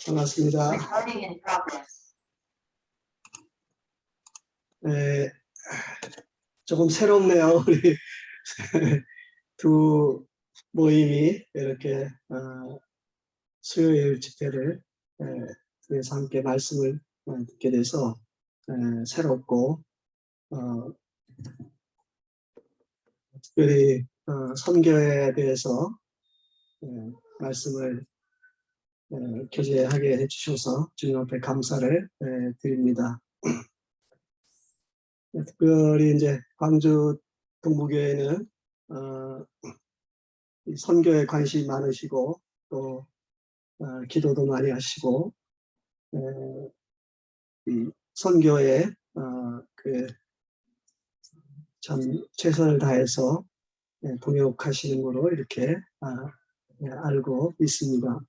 반갑습니다. 네, 조금 새롭네요. 우리 두 모임이 이렇게 수요일 집회를 통해서 함께 말씀을 듣게 돼서 새롭고 특별히 선교에 대해서 말씀을 교제하게 해주셔서 주님 앞에 감사를 드립니다. 특별히 이제 광주 동부교회는 선교에 관심이 많으시고 또 기도도 많이 하시고 이 선교에 참 최선을 다해서 동역하시는 거로 이렇게 알고 있습니다.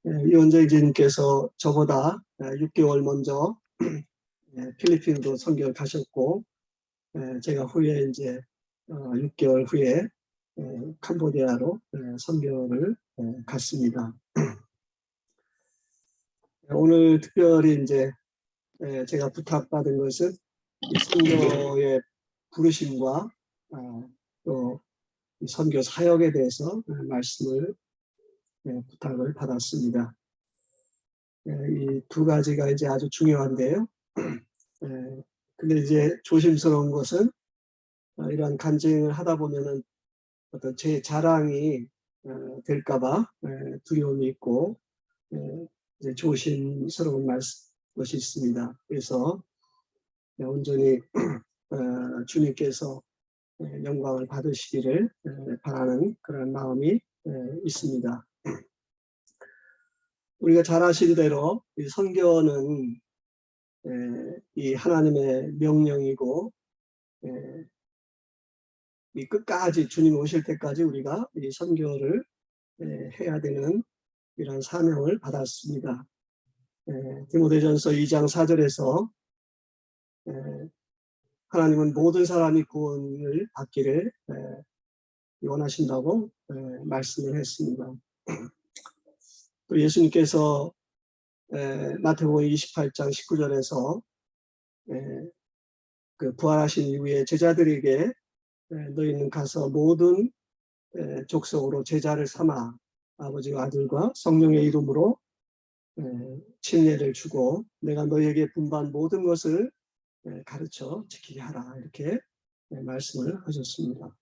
이 원장님께서 저보다 6개월 먼저 필리핀으로 선교를 가셨고 제가 후에 이제 6개월 후에 캄보디아로 선교를 갔습니다. 오늘 특별히 이제 제가 부탁받은 것은 이 선교의 부르심과 또 선교 사역에 대해서 말씀을 부탁을 받았습니다. 이 두 가지가 이제 아주 중요한데요. 근데 이제 조심스러운 것은 이러한 간증을 하다 보면은 어떤 제 자랑이 될까봐 두려움이 있고 이제 조심스러운 것이 있습니다. 그래서 온전히 주님께서 영광을 받으시기를 바라는 그런 마음이 있습니다. 우리가 잘 아신 대로 이 선교는 이 하나님의 명령이고 이 끝까지 주님 오실 때까지 우리가 이 선교를 해야 되는 이런 사명을 받았습니다. 디모데전서 2장 4절에서 하나님은 모든 사람이 구원을 받기를 원하신다고 말씀을 했습니다. 또 예수님께서 마태복음 28장 19절에서 그 부활하신 이후에 제자들에게 너희는 가서 모든 족속으로 제자를 삼아 아버지와 아들과 성령의 이름으로 침례를 주고 내가 너희에게 분부한 모든 것을 가르쳐 지키게 하라 이렇게 말씀을 하셨습니다.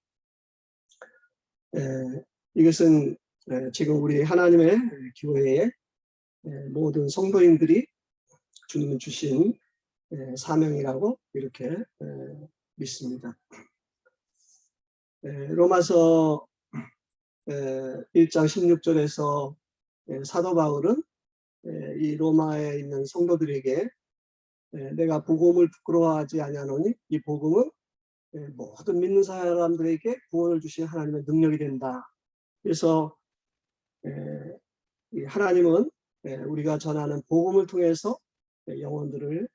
이것은 지금 우리 하나님의 교회의 모든 성도인들이 주님이 주신 사명이라고 이렇게 믿습니다. 로마서 1장 16절에서 사도 바울은 이 로마에 있는 성도들에게 내가 복음을 부끄러워하지 아니하노니 이 복음은 모든 믿는 사람들에게 구원을 주신 하나님의 능력이 된다. 그래서 하나님은 우리가 전하는 복음을 통해서 영혼들을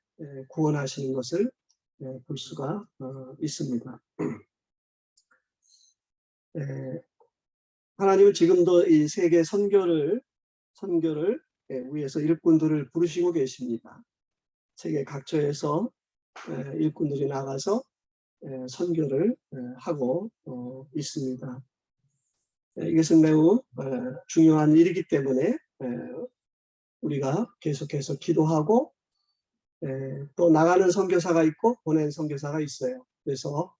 구원하시는 것을 볼 수가 있습니다. 하나님은 지금도 이 세계 선교를 위해서 일꾼들을 부르시고 계십니다. 세계 각처에서 일꾼들이 나가서 선교를 하고 있습니다. 이것은 매우 중요한 일이기 때문에 우리가 계속해서 기도하고 또 나가는 선교사가 있고 보낸 선교사가 있어요. 그래서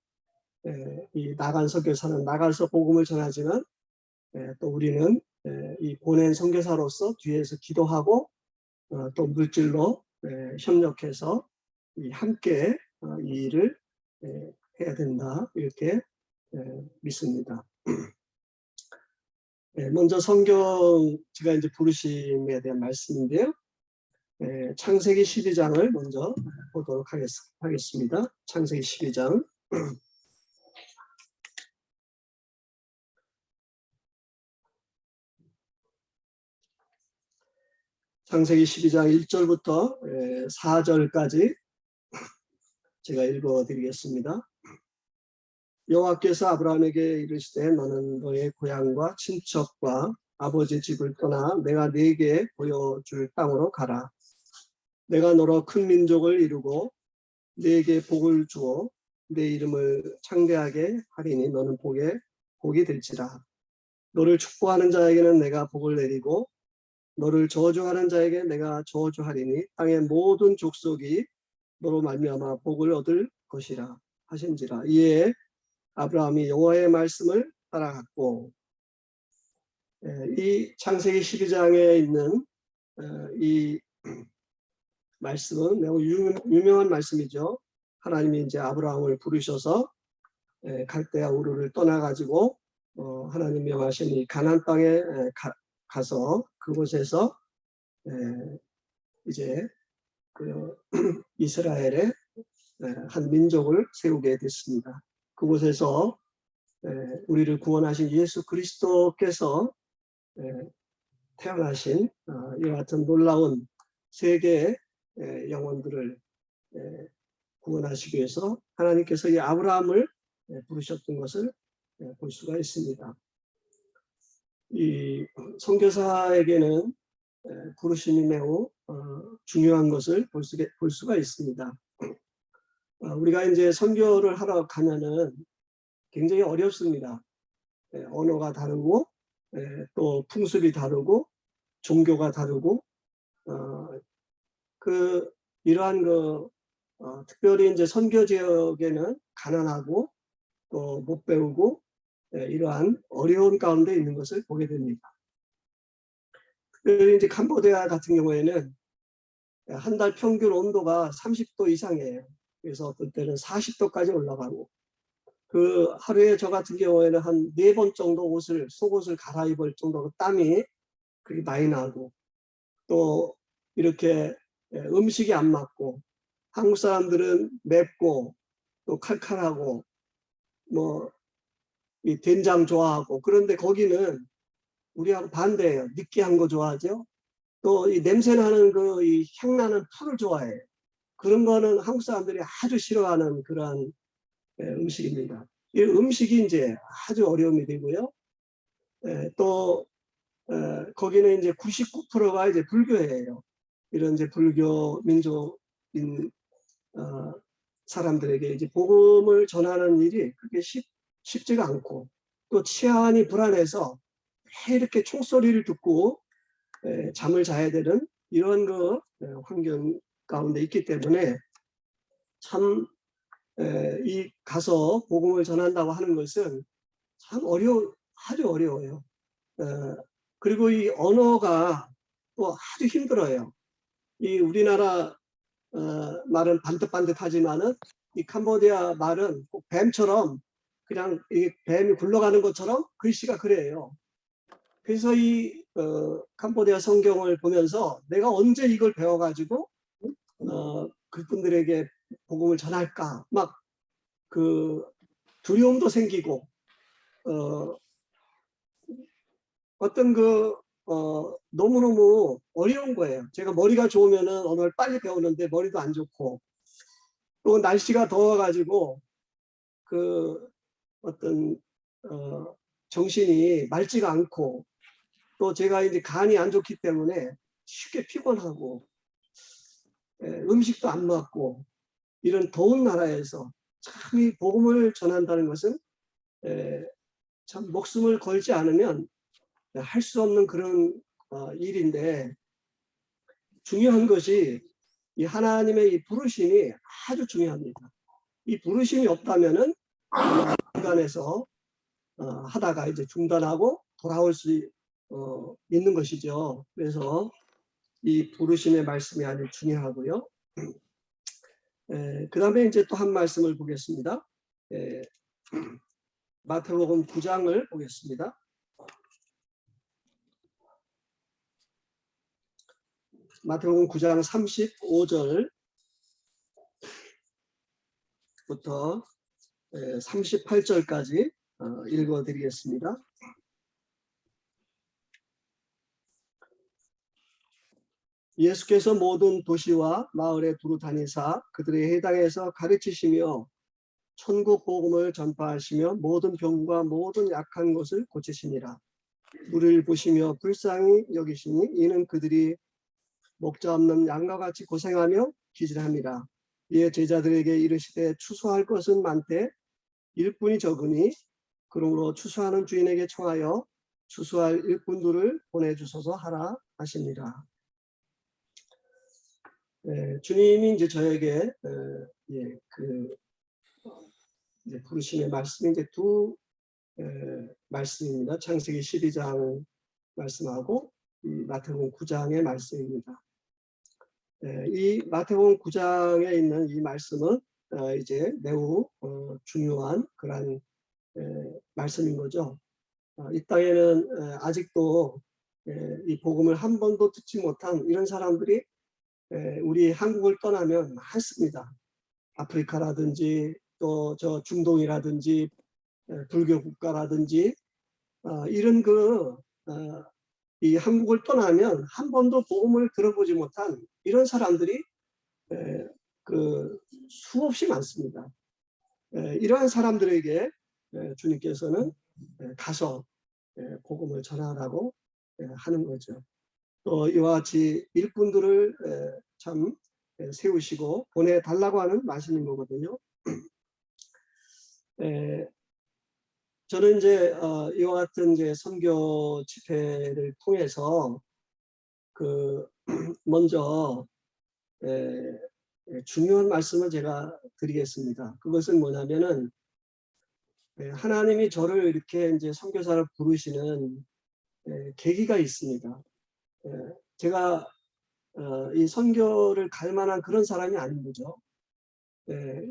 이 나간 선교사는 나가서 복음을 전하지만 또 우리는 이 보낸 선교사로서 뒤에서 기도하고 또 물질로 협력해서 함께 이 일을 해야 된다 이렇게 믿습니다. 먼저 성경 제가 이제 부르심에 대한 말씀인데요. 창세기 12장을 먼저 보도록 하겠습니다. 창세기 12장. 창세기 12장 1절부터 4절까지 제가 읽어드리겠습니다. 여호와께서 아브라함에게 이르시되 너는 너의 고향과 친척과 아버지 집을 떠나 내가 네게 보여줄 땅으로 가라. 내가 너로 큰 민족을 이루고 네게 복을 주어 내 이름을 창대하게 하리니 너는 복이 될지라. 너를 축복하는 자에게는 내가 복을 내리고 너를 저주하는 자에게 내가 저주하리니 땅의 모든 족속이 너로 말미암아 복을 얻을 것이라 하신지라. 이에 아브라함이 여호와의 말씀을 따라갔고, 이 창세기 12장에 있는 이 말씀은 매우 유명한 말씀이죠. 하나님이 이제 아브라함을 부르셔서 갈대아 우르를 떠나가지고 하나님 명하신 이 가나안 땅에 가서 그곳에서 이제 그 이스라엘의 한 민족을 세우게 됐습니다. 그곳에서 우리를 구원하신 예수 그리스도께서 태어나신 이와 같은 놀라운 세계의 영혼들을 구원하시기 위해서 하나님께서 이 아브라함을 부르셨던 것을 볼 수가 있습니다. 이 선교사에게는 부르심이 매우 중요한 것을 볼 수가 있습니다. 우리가 이제 선교를 하러 가면은 굉장히 어렵습니다. 언어가 다르고 또 풍습이 다르고 종교가 다르고 이러한 특별히 이제 선교 지역에는 가난하고 또 못 배우고 이러한 어려운 가운데 있는 것을 보게 됩니다. 특별히 이제 캄보디아 같은 경우에는 한 달 평균 온도가 30도 이상이에요. 그래서 어떤 때는 40도까지 올라가고 그 하루에 저 같은 경우에는 한 4번 정도 속옷을 갈아입을 정도로 땀이 그렇게 많이 나고 또 이렇게 음식이 안 맞고 한국 사람들은 맵고 또 칼칼하고 뭐 이 된장 좋아하고 그런데 거기는 우리하고 반대예요. 느끼한 거 좋아하죠. 또 이 냄새 나는 이 향나는 풀을 좋아해요. 그런 거는 한국 사람들이 아주 싫어하는 그러한 음식입니다. 이 음식이 이제 아주 어려움이 되고요. 또 거기는 이제 99%가 이제 불교예요. 이런 이제 불교 민족인 사람들에게 이제 복음을 전하는 일이 그렇게 쉽지가 않고 또 치안이 불안해서 왜 이렇게 총소리를 듣고 잠을 자야 되는 이런 환경 가운데 있기 때문에 참 이 가서 복음을 전한다고 하는 것은 참 아주 어려워요. 그리고 이 언어가 또 아주 힘들어요. 이 우리나라 말은 반듯반듯하지만은 이 캄보디아 말은 꼭 뱀처럼 그냥 이 뱀이 굴러가는 것처럼 글씨가 그래요. 그래서 이 캄보디아 성경을 보면서 내가 언제 이걸 배워가지고 그분들에게 복음을 전할까 막 두려움도 생기고 어떤 너무너무 어려운 거예요. 제가 머리가 좋으면은 언어를 빨리 배우는데 머리도 안 좋고 또 날씨가 더워가지고 어떤 정신이 맑지가 않고 또 제가 이제 간이 안 좋기 때문에 쉽게 피곤하고 음식도 안 맞고 이런 더운 나라에서 참 이 복음을 전한다는 것은 참 목숨을 걸지 않으면 할 수 없는 그런 일인데 중요한 것이 이 하나님의 이 부르심이 아주 중요합니다. 이 부르심이 없다면은 중간에서 하다가 이제 중단하고 돌아올 수 있는 것이죠. 그래서 이 부르심의 말씀이 아주 중요하고요. 그 다음에 이제 또 한 말씀을 보겠습니다. 마태복음 9장을 보겠습니다. 마태복음 9장 35절부터 38절까지 읽어드리겠습니다. 예수께서 모든 도시와 마을에 두루 다니사 그들의 해당에서 가르치시며 천국 복음을 전파하시며 모든 병과 모든 약한 것을 고치시니라. 우리를 보시며 불쌍히 여기시니 이는 그들이 목자 없는 양과 같이 고생하며 기질합니다. 이에 제자들에게 이르시되 추수할 것은 많되 일꾼이 적으니 그러므로 추수하는 주인에게 청하여 추수할 일꾼들을 보내주소서 하라 하십니다. 주님이 이제 저에게 이제 부르심의 말씀이 이제 두 말씀입니다. 창세기 12장 말씀하고 이 마태복음 9장의 말씀입니다. 이 마태복음 9장에 있는 이 말씀은 이제 매우 중요한 그런 말씀인 거죠. 이 땅에는 아직도 이 복음을 한 번도 듣지 못한 이런 사람들이 우리 한국을 떠나면 많습니다. 아프리카라든지 또 저 중동이라든지 불교 국가라든지 이런 이 한국을 떠나면 한 번도 복음을 들어보지 못한 이런 사람들이 수없이 많습니다. 이러한 사람들에게 주님께서는 가서 복음을 전하라고 하는 거죠. 또 이와 같이 일꾼들을 참 세우시고 보내달라고 하는 말씀인 거거든요. 저는 이제 이와 같은 이제 선교 집회를 통해서 먼저 중요한 말씀을 제가 드리겠습니다. 그것은 뭐냐면은 하나님이 저를 이렇게 이제 선교사를 부르시는 계기가 있습니다. 제가 이 선교를 갈 만한 그런 사람이 아닌 거죠.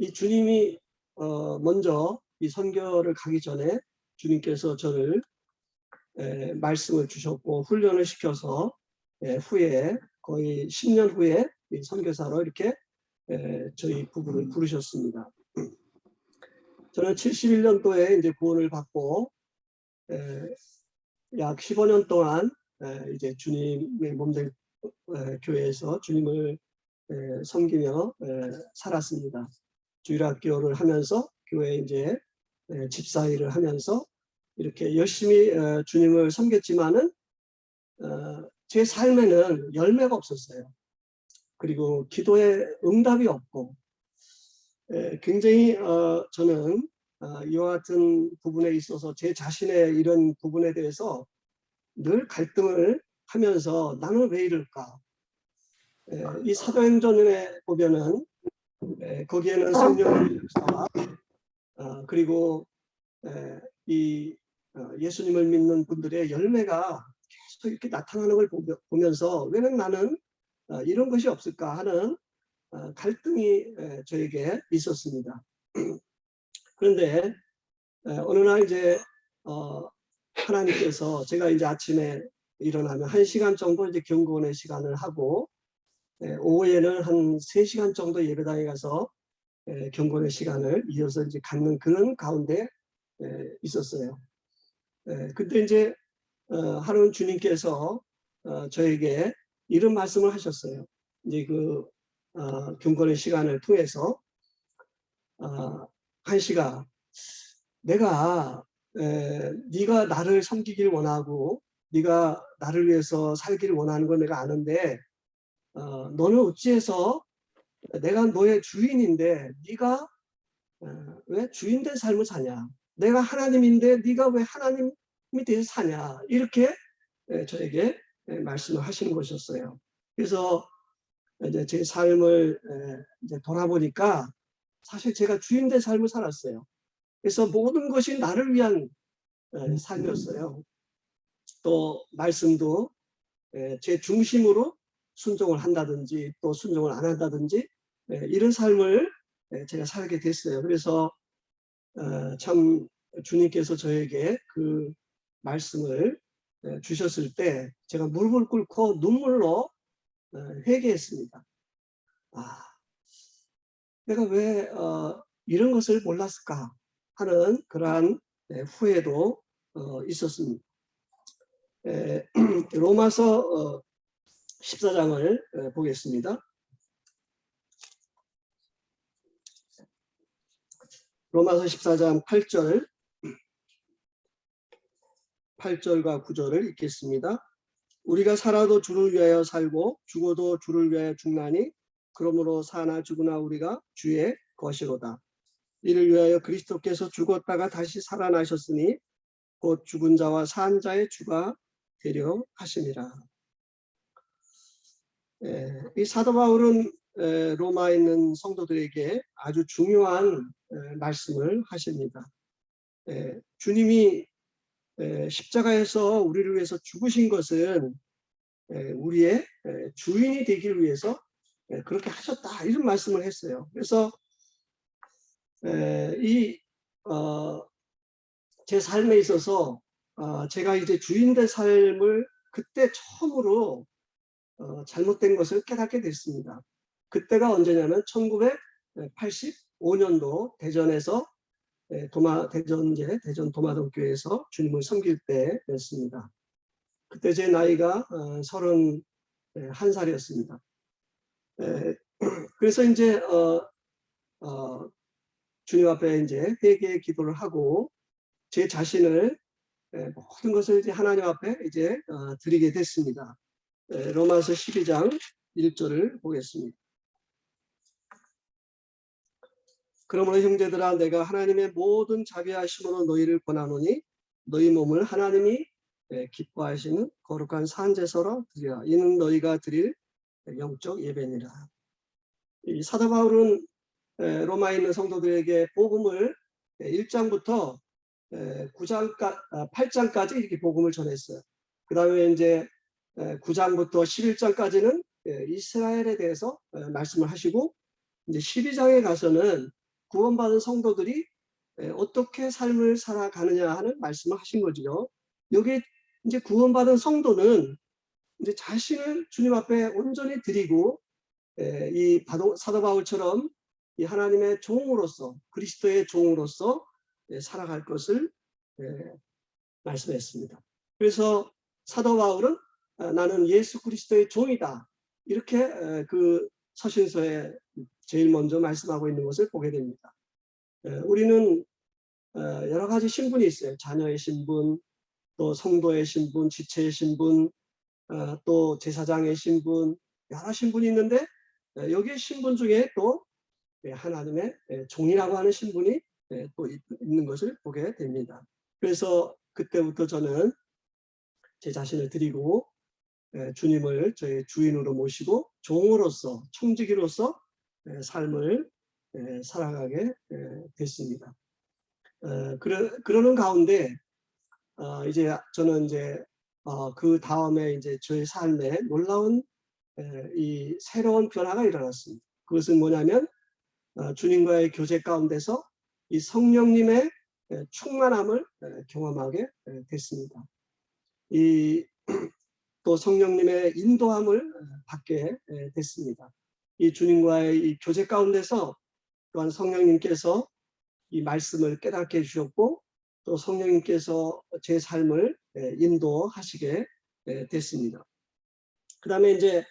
이 주님이 먼저 이 선교를 가기 전에 주님께서 저를 말씀을 주셨고 훈련을 시켜서 후에 거의 10년 후에 이 선교사로 이렇게 저희 부부를 부르셨습니다. 저는 71년도에 이제 구원을 받고 약 15년 동안 이제 주님의 몸된 교회에서 주님을 섬기며 살았습니다. 주일학교를 하면서 교회 이제 집사일을 하면서 이렇게 열심히 주님을 섬겼지만은 제 삶에는 열매가 없었어요. 그리고 기도에 응답이 없고 굉장히 저는 이와 같은 부분에 있어서 제 자신의 이런 부분에 대해서 늘 갈등을 하면서 나는 왜 이럴까? 이 사도행전에 보면은 거기에는 성령의 역사와 그리고 이 예수님을 믿는 분들의 열매가 계속 이렇게 나타나는 걸 보면서 왜 나는 이런 것이 없을까 하는 갈등이 저에게 있었습니다. 그런데 어느 날 이제 하나님께서 제가 이제 아침에 일어나면 1시간 정도 이제 경건의 시간을 하고 오후에는 한 3시간 정도 예배당에 가서 경건의 시간을 이어서 이제 갖는 그런 가운데 있었어요. 그때 이제 하루는 주님께서 저에게 이런 말씀을 하셨어요. 이제 경건의 시간을 통해서 한시가 내가 네가 나를 섬기길 원하고 네가 나를 위해서 살기를 원하는 걸 내가 아는데 너는 어찌해서 내가 너의 주인인데 네가 왜 주인된 삶을 사냐? 내가 하나님인데 네가 왜 하나님이 돼서 사냐? 이렇게 저에게 말씀을 하시는 것이었어요. 그래서 이제 제 삶을 이제 돌아보니까 사실 제가 주인된 삶을 살았어요. 그래서 모든 것이 나를 위한 삶이었어요. 또 말씀도 제 중심으로 순종을 한다든지 또 순종을 안 한다든지 이런 삶을 제가 살게 됐어요. 그래서 참 주님께서 저에게 그 말씀을 주셨을 때 제가 무릎을 꿇고 눈물로 회개했습니다. 내가 왜 이런 것을 몰랐을까 하는 그러한 후회도 있었습니다. 로마서 14장을 보겠습니다. 로마서 14장 8절 8절과 9절을 읽겠습니다. 우리가 살아도 주를 위하여 살고 죽어도 주를 위하여 죽나니 그러므로 사나 죽으나 우리가 주의 것이로다. 이를 위하여 그리스도께서 죽었다가 다시 살아나셨으니 곧 죽은 자와 산 자의 주가 되려 하심이라. 이 사도 바울은 로마에 있는 성도들에게 아주 중요한 말씀을 하십니다. 주님이 십자가에서 우리를 위해서 죽으신 것은 우리의 주인이 되기 위해서 그렇게 하셨다, 이런 말씀을 했어요. 그래서 제 삶에 있어서 제가 이제 주인 된 삶을 그때 처음으로 잘못된 것을 깨닫게 됐습니다. 그때가 언제냐면 1985년도 대전에서 대전 도마동교회에서 주님을 섬길 때였습니다. 그때 제 나이가 31살이었습니다. 그래서 이제 주님 앞에 이제 회개 기도를 하고 제 자신을 모든 것을 이제 하나님 앞에 이제 드리게 됐습니다. 로마서 12장 1절을 보겠습니다. 그러므로 형제들아, 내가 하나님의 모든 자비하심으로 너희를 권하노니 너희 몸을 하나님이 기뻐하시는 거룩한 산제사로 드리라. 이는 너희가 드릴 영적 예배니라. 이 사도 바울은 로마에 있는 성도들에게 복음을 1장부터 8장까지 이렇게 복음을 전했어요. 그 다음에 이제 9장부터 11장까지는 이스라엘에 대해서 말씀을 하시고, 이제 12장에 가서는 구원받은 성도들이 어떻게 삶을 살아가느냐 하는 말씀을 하신 거죠. 여기 이제 구원받은 성도는 이제 자신을 주님 앞에 온전히 드리고 이 사도 바울처럼 이 하나님의 종으로서, 그리스도의 종으로서 살아갈 것을 말씀했습니다. 그래서 사도 바울은 나는 예수 그리스도의 종이다, 이렇게 그 서신서에 제일 먼저 말씀하고 있는 것을 보게 됩니다. 우리는 여러 가지 신분이 있어요. 자녀의 신분, 또 성도의 신분, 지체의 신분, 또 제사장의 신분, 여러 신분이 있는데 여기 신분 중에 또 하나님의 종이라고 하는 신분이 또 있는 것을 보게 됩니다. 그래서 그때부터 저는 제 자신을 드리고 주님을 저의 주인으로 모시고 종으로서, 청지기로서 삶을 살아가게 됐습니다. 그러는 가운데 이제 저는 이제 그 다음에 이제 저의 삶에 놀라운 이 새로운 변화가 일어났습니다. 그것은 뭐냐면 주님과의 교제 가운데서 이 성령님의 충만함을 경험하게 됐습니다. 또 성령님의 인도함을 받게 됐습니다. 이 주님과의 이 교제 가운데서 또한 성령님께서 이 말씀을 깨닫게 해주셨고, 또 성령님께서 제 삶을 인도하시게 됐습니다. 그 다음에 이제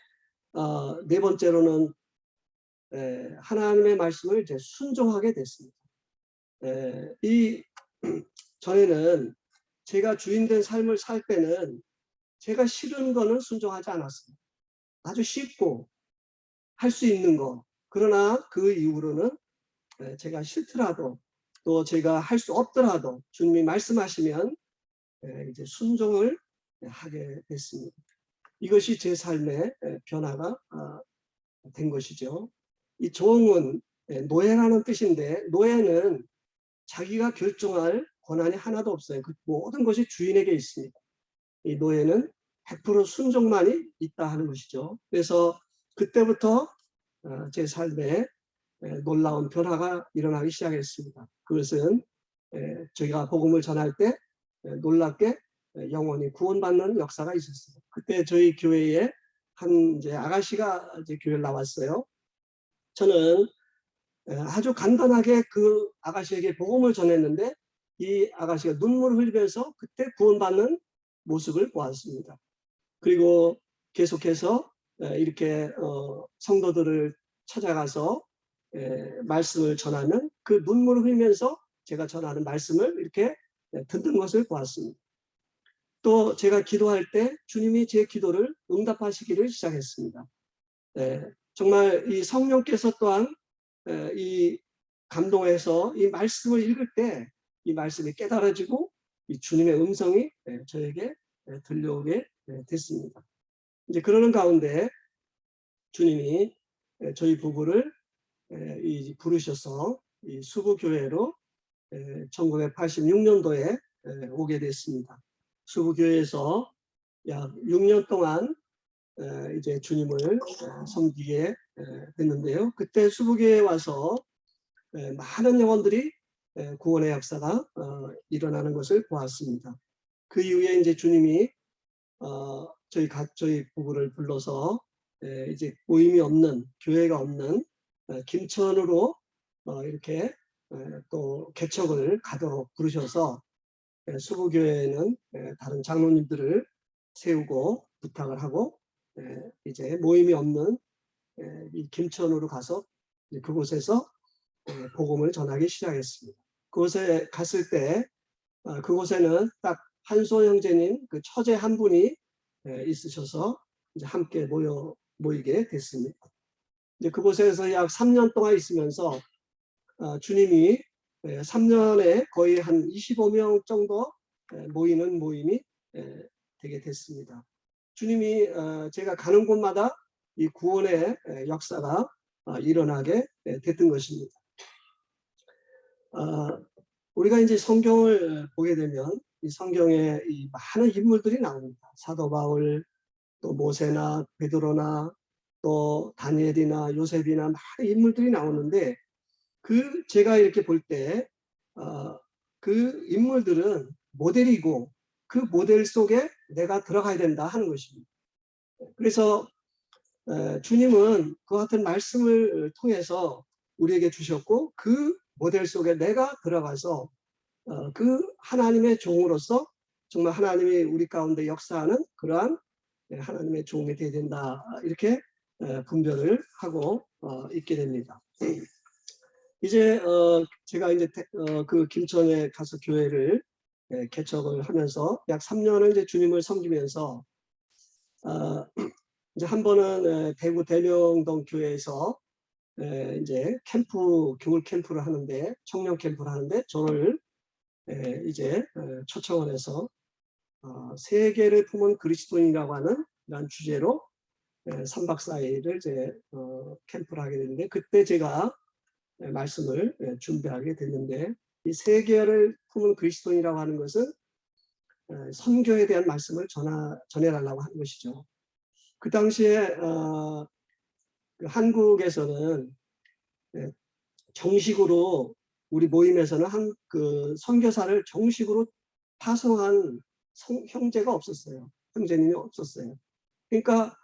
네 번째로는 하나님의 말씀을 이제 순종하게 됐습니다. 이 전에는 제가 주인된 삶을 살 때는 제가 싫은 거는 순종하지 않았습니다. 아주 쉽고 할 수 있는 거. 그러나 그 이후로는 제가 싫더라도, 또 제가 할 수 없더라도 주님이 말씀하시면 이제 순종을 하게 됐습니다. 이것이 제 삶의 변화가 된 것이죠. 이 종은 노예라는 뜻인데, 노예는 자기가 결정할 권한이 하나도 없어요. 그 모든 것이 주인에게 있습니다. 이 노예는 100% 순종만이 있다 하는 것이죠. 그래서 그때부터 제 삶에 놀라운 변화가 일어나기 시작했습니다. 그것은 저희가 복음을 전할 때 놀랍게 영혼이 구원받는 역사가 있었어요. 그때 저희 교회에 한 이제 아가씨가 이제 교회를 나왔어요. 저는 아주 간단하게 그 아가씨에게 복음을 전했는데 이 아가씨가 눈물을 흘리면서 그때 구원받는 모습을 보았습니다. 그리고 계속해서 이렇게 성도들을 찾아가서 말씀을 전하면 그 눈물을 흘리면서 제가 전하는 말씀을 이렇게 듣는 것을 보았습니다. 또 제가 기도할 때 주님이 제 기도를 응답하시기를 시작했습니다. 정말 이 성령께서 또한 이 감동해서 이 말씀을 읽을 때 이 말씀이 깨달아지고 이 주님의 음성이 저에게 들려오게 됐습니다. 이제 그러는 가운데 주님이 저희 부부를 부르셔서 이 수부교회로 1986년도에 오게 됐습니다. 수부교회에서 약 6년 동안 이제 주님을 섬기게 됐는데요. 그때 수부교회에 와서 많은 영혼들이 구원의 역사가 일어나는 것을 보았습니다. 그 이후에 이제 주님이 저희 부부를 불러서 이제 모임이 없는, 교회가 없는 김천으로 이렇게 또 개척을 가도록 부르셔서 수부교회에는 다른 장로님들을 세우고 부탁을 하고 이제 모임이 없는 이 김천으로 가서 그곳에서 복음을 전하기 시작했습니다. 그곳에 갔을 때 그곳에는 딱 한소 형제님 그 처제 한 분이 있으셔서 이제 함께 모이게 됐습니다. 이제 그곳에서 약 3년 동안 있으면서 주님이 3년에 거의 한 25명 정도 모이는 모임이 되게 됐습니다. 주님이 제가 가는 곳마다 이 구원의 역사가 일어나게 됐던 것입니다. 우리가 이제 성경을 보게 되면 이 성경에 이 많은 인물들이 나옵니다. 사도 바울, 또 모세나 베드로나 또 다니엘이나 요셉이나 많은 인물들이 나오는데 제가 이렇게 볼 때 그 인물들은 모델이고 그 모델 속에 내가 들어가야 된다 하는 것입니다. 그래서 주님은 그 같은 말씀을 통해서 우리에게 주셨고 그 모델 속에 내가 들어가서 그 하나님의 종으로서 정말 하나님이 우리 가운데 역사하는 그러한 하나님의 종이 되어야 된다. 이렇게 분별을 하고 있게 됩니다. 이제 제가 이제 그 김천에 가서 교회를 개척을 하면서 약 3년을 이제 주님을 섬기면서 이제 한 번은 대구 대명동 교회에서 이제 겨울 캠프를 하는데 청년 캠프를 하는데 저를 이제 초청을 해서 세계를 품은 그리스도인이라고 하는 이런 주제로 3박 4일을 이제 캠프를 하게 됐는데 그때 제가 말씀을 준비하게 됐는데 이 세계를 품은 그리스도인이라고 하는 것은 선교에 대한 말씀을 전해달라고 하는 것이죠. 그 당시에 한국에서는 정식으로 우리 모임에서는 그 선교사를 정식으로 파송한 형제가 없었어요. 형제님이 없었어요. 그러니까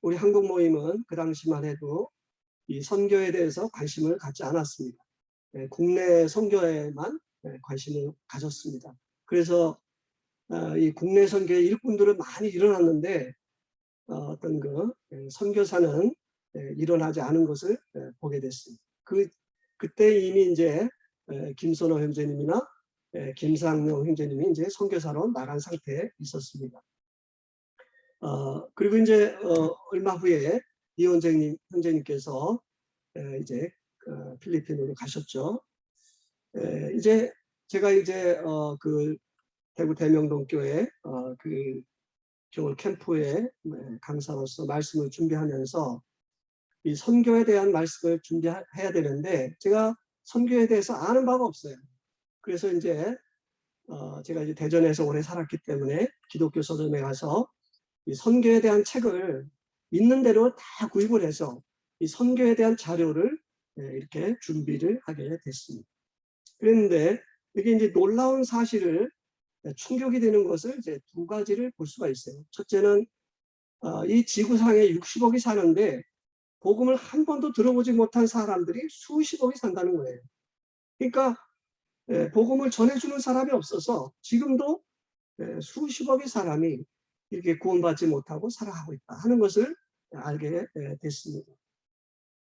우리 한국 모임은 그 당시만 해도 이 선교에 대해서 관심을 갖지 않았습니다. 국내 선교에만 관심을 가졌습니다. 그래서 이 국내 선교의 일꾼들은 많이 일어났는데 어떤 그 선교사는 일어나지 않은 것을 보게 됐습니다. 그때 이미 이제 김선호 형제님이나 김상용 형제님이 이제 선교사로 나간 상태에 있었습니다. 그리고 이제 얼마 후에 이원재 형제님께서 이제 필리핀으로 가셨죠. 이제 제가 이제 그 대구 대명동 교회 그 겨울 캠프에 강사로서 말씀을 준비하면서 이 선교에 대한 말씀을 준비해야 되는데 제가 선교에 대해서 아는 바가 없어요. 그래서 이제 제가 이제 대전에서 오래 살았기 때문에 기독교 서점에 가서 이 선교에 대한 책을 있는 대로 다 구입을 해서 이 선교에 대한 자료를 이렇게 준비를 하게 됐습니다. 그랬는데 이게 이제 놀라운 사실을 충격이 되는 것을 이제 두 가지를 볼 수가 있어요. 첫째는 이 지구상에 60억이 사는데 복음을 한 번도 들어보지 못한 사람들이 수십억이 산다는 거예요. 그러니까 복음을 전해주는 사람이 없어서 지금도 수십억의 사람이 이렇게 구원받지 못하고 살아가고 있다 하는 것을 알게 됐습니다.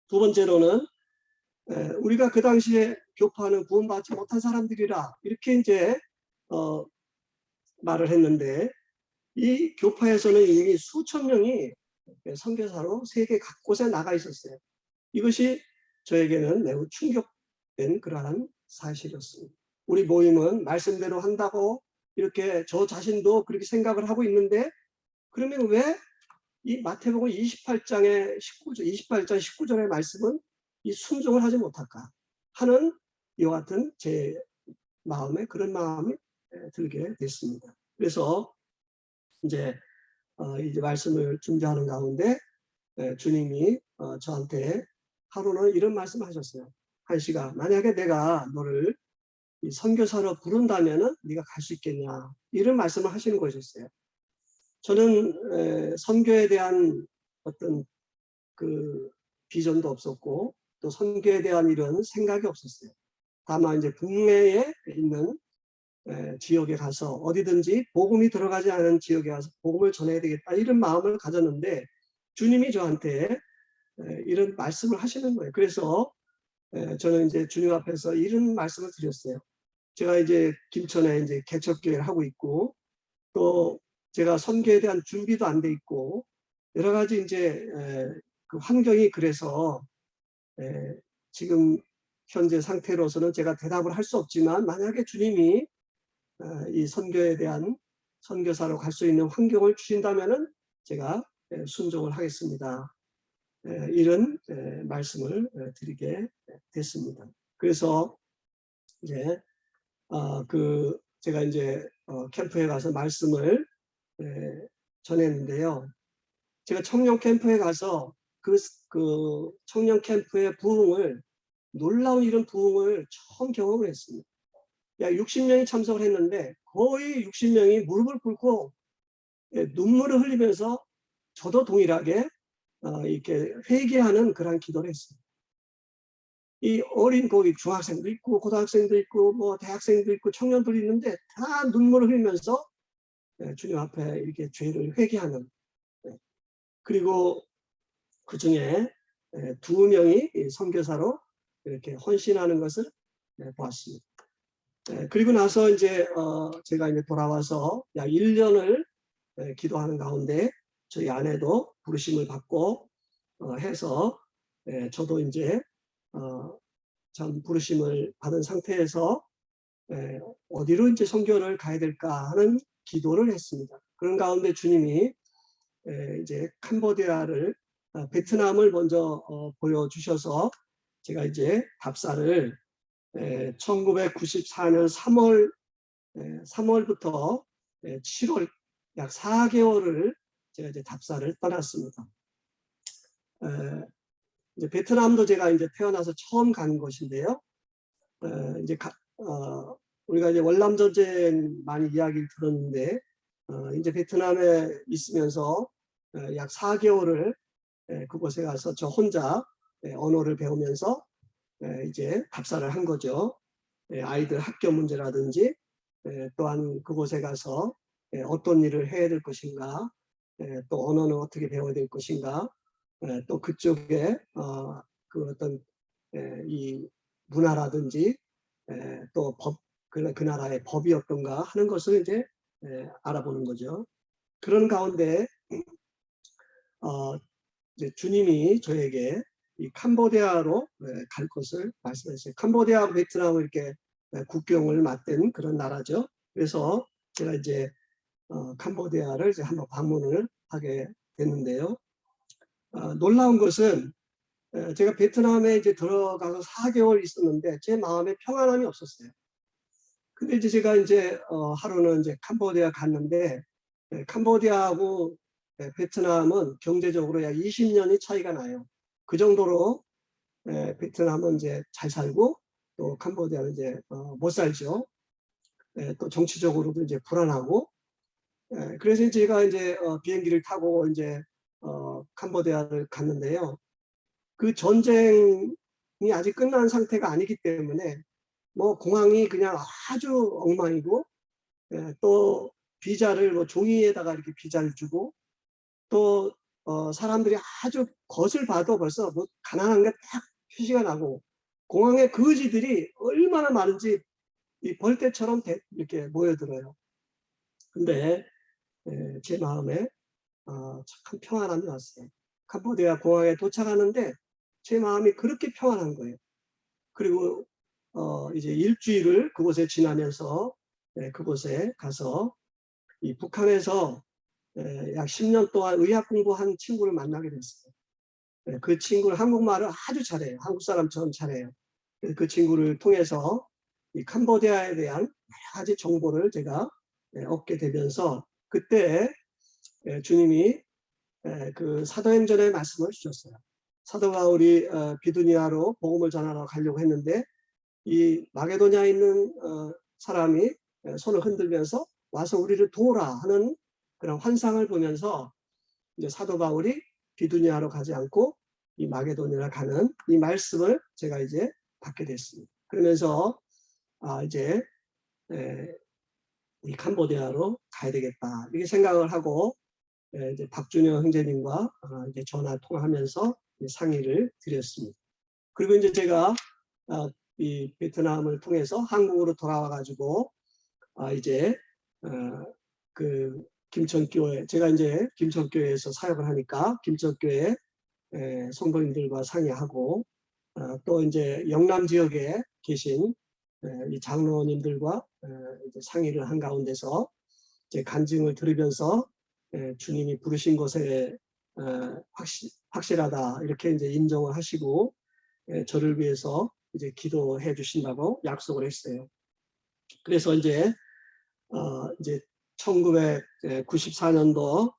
두 번째로는 우리가 그 당시에 교파는 구원받지 못한 사람들이라 이렇게 이제 말을 했는데 이 교파에서는 이미 수천 명이 선교사로 세계 각곳에 나가 있었어요. 이것이 저에게는 매우 충격된 그러한 사실이었습니다. 우리 모임은 말씀대로 한다고 이렇게 저 자신도 그렇게 생각을 하고 있는데 그러면 왜 이 마태복음 28장의 19절, 28장 19절의 말씀은 이 순종을 하지 못할까 하는 이와 같은 제 마음에 그런 마음이 들게 됐습니다. 그래서 이제 말씀을 준비하는 가운데 주님이 저한테 하루는 이런 말씀을 하셨어요. 한시가 만약에 내가 너를 이 선교사로 부른다면은 네가 갈 수 있겠냐 이런 말씀을 하시는 것이었어요. 저는 선교에 대한 어떤 그 비전도 없었고 또 선교에 대한 이런 생각이 없었어요. 다만 이제 국내에 있는 지역에 가서 어디든지 복음이 들어가지 않은 지역에 가서 복음을 전해야 되겠다 이런 마음을 가졌는데 주님이 저한테 이런 말씀을 하시는 거예요. 그래서 저는 이제 주님 앞에서 이런 말씀을 드렸어요. 제가 이제 김천에 이제 개척교회를 하고 있고 또 제가 선교에 대한 준비도 안 돼 있고 여러 가지 이제 그 환경이 그래서 지금 현재 상태로서는 제가 대답을 할 수 없지만 만약에 주님이 이 선교에 대한 선교사로 갈 수 있는 환경을 주신다면은 제가 순종을 하겠습니다. 이런 말씀을 드리게 됐습니다. 그래서 이제 제가 이제 캠프에 가서 말씀을 전했는데요. 제가 청년 캠프에 가서 그 청년 캠프의 부흥을 놀라운 이런 부흥을 처음 경험을 했습니다. 약 60명이 참석을 했는데 거의 60명이 무릎을 꿇고 눈물을 흘리면서 저도 동일하게 이렇게 회개하는 그런 기도를 했습니다. 이 어린 거기 중학생도 있고 고등학생도 있고 뭐 대학생도 있고 청년들이 있는데 다 눈물을 흘리면서 주님 앞에 이렇게 죄를 회개하는 그리고 그 중에 2명이 선교사로 이렇게 헌신하는 것을 보았습니다. 그리고 나서 이제 제가 이제 돌아와서 약 1년을 기도하는 가운데 저희 아내도 부르심을 받고 해서 저도 이제 참 부르심을 받은 상태에서 어디로 이제 선교를 가야 될까 하는 기도를 했습니다. 그런 가운데 주님이 이제 캄보디아를 베트남을 먼저 보여주셔서 제가 이제 답사를 1994년 3월부터 7월 약 4개월을 제가 이제 답사를 떠났습니다. 이제 베트남도 제가 이제 태어나서 처음 간 곳인데요. 이제 우리가 이제 월남 전쟁 많이 이야기를 들었는데 이제 베트남에 있으면서 약 4개월을 그곳에 가서 저 혼자 언어를 배우면서 이제 답사를 한 거죠. 아이들 학교 문제라든지 또한 그곳에 가서 어떤 일을 해야 될 것인가 또 언어는 어떻게 배워야 될 것인가 또 그쪽에 그 어떤 이 문화라든지 또 법, 그 나라의 법이 어떤가 하는 것을 이제 알아보는 거죠. 그런 가운데 이제 주님이 저에게 이 캄보디아로 갈 것을 말씀하셨어요. 캄보디아하고 베트남을 이렇게 국경을 맞댄 그런 나라죠. 그래서 제가 이제 캄보디아를 이제 한번 방문을 하게 됐는데요. 놀라운 것은 제가 베트남에 이제 들어가서 4개월 있었는데 제 마음에 평안함이 없었어요. 근데 이제 제가 이제 하루는 이제 캄보디아 갔는데 캄보디아하고 베트남은 경제적으로 약 20년이 차이가 나요. 그 정도로 베트남은 이제 잘 살고 또 캄보디아는 이제 못 살죠. 또 정치적으로도 이제 불안하고 그래서 제가 이제 비행기를 타고 이제 캄보디아를 갔는데요. 그 전쟁이 아직 끝난 상태가 아니기 때문에 뭐 공항이 그냥 아주 엉망이고 또 비자를 뭐 종이에다가 이렇게 비자를 주고 또 사람들이 아주 겉을 봐도 벌써 뭐 가난한 게 딱 표시가 나고 공항에 거지들이 얼마나 많은지 이 벌떼처럼 이렇게 모여들어요. 근데 제 마음에 참 평안함이 왔어요. 캄보디아 공항에 도착하는데 제 마음이 그렇게 평안한 거예요. 그리고 이제 일주일을 그곳에 지나면서 그곳에 가서 이 북한에서 약 10년 동안 의학 공부한 친구를 만나게 됐어요. 그 친구는 한국말을 아주 잘해요. 한국 사람처럼 잘해요. 그 친구를 통해서 이 캄보디아에 대한 여러 가지 정보를 제가 얻게 되면서 그때 주님이 그 사도행전의 말씀을 주셨어요. 사도 바울이 비두니아로 복음을 전하러 가려고 했는데 이 마게도냐에 있는 사람이 손을 흔들면서 와서 우리를 도우라 하는 그런 환상을 보면서 이제 사도 바울이 비두니아로 가지 않고 이 마게도냐로 가는 이 말씀을 제가 이제 받게 됐습니다. 그러면서 이제 이 캄보디아로 가야 되겠다 이렇게 생각을 하고 이제 박준영 형제님과 이제 전화 통화하면서 상의를 드렸습니다. 그리고 이제 제가 이 베트남을 통해서 한국으로 돌아와 가지고 이제 그 김천교회 제가 이제 김천교회에서 사역을 하니까 김천교회 성도님들과 상의하고 또 이제 영남 지역에 계신 이 장로님들과 이제 상의를 한 가운데서 이제 간증을 들으면서 주님이 부르신 곳에 확실하다 이렇게 이제 인정을 하시고 저를 위해서 이제 기도해 주신다고 약속을 했어요. 그래서 이제 1994년도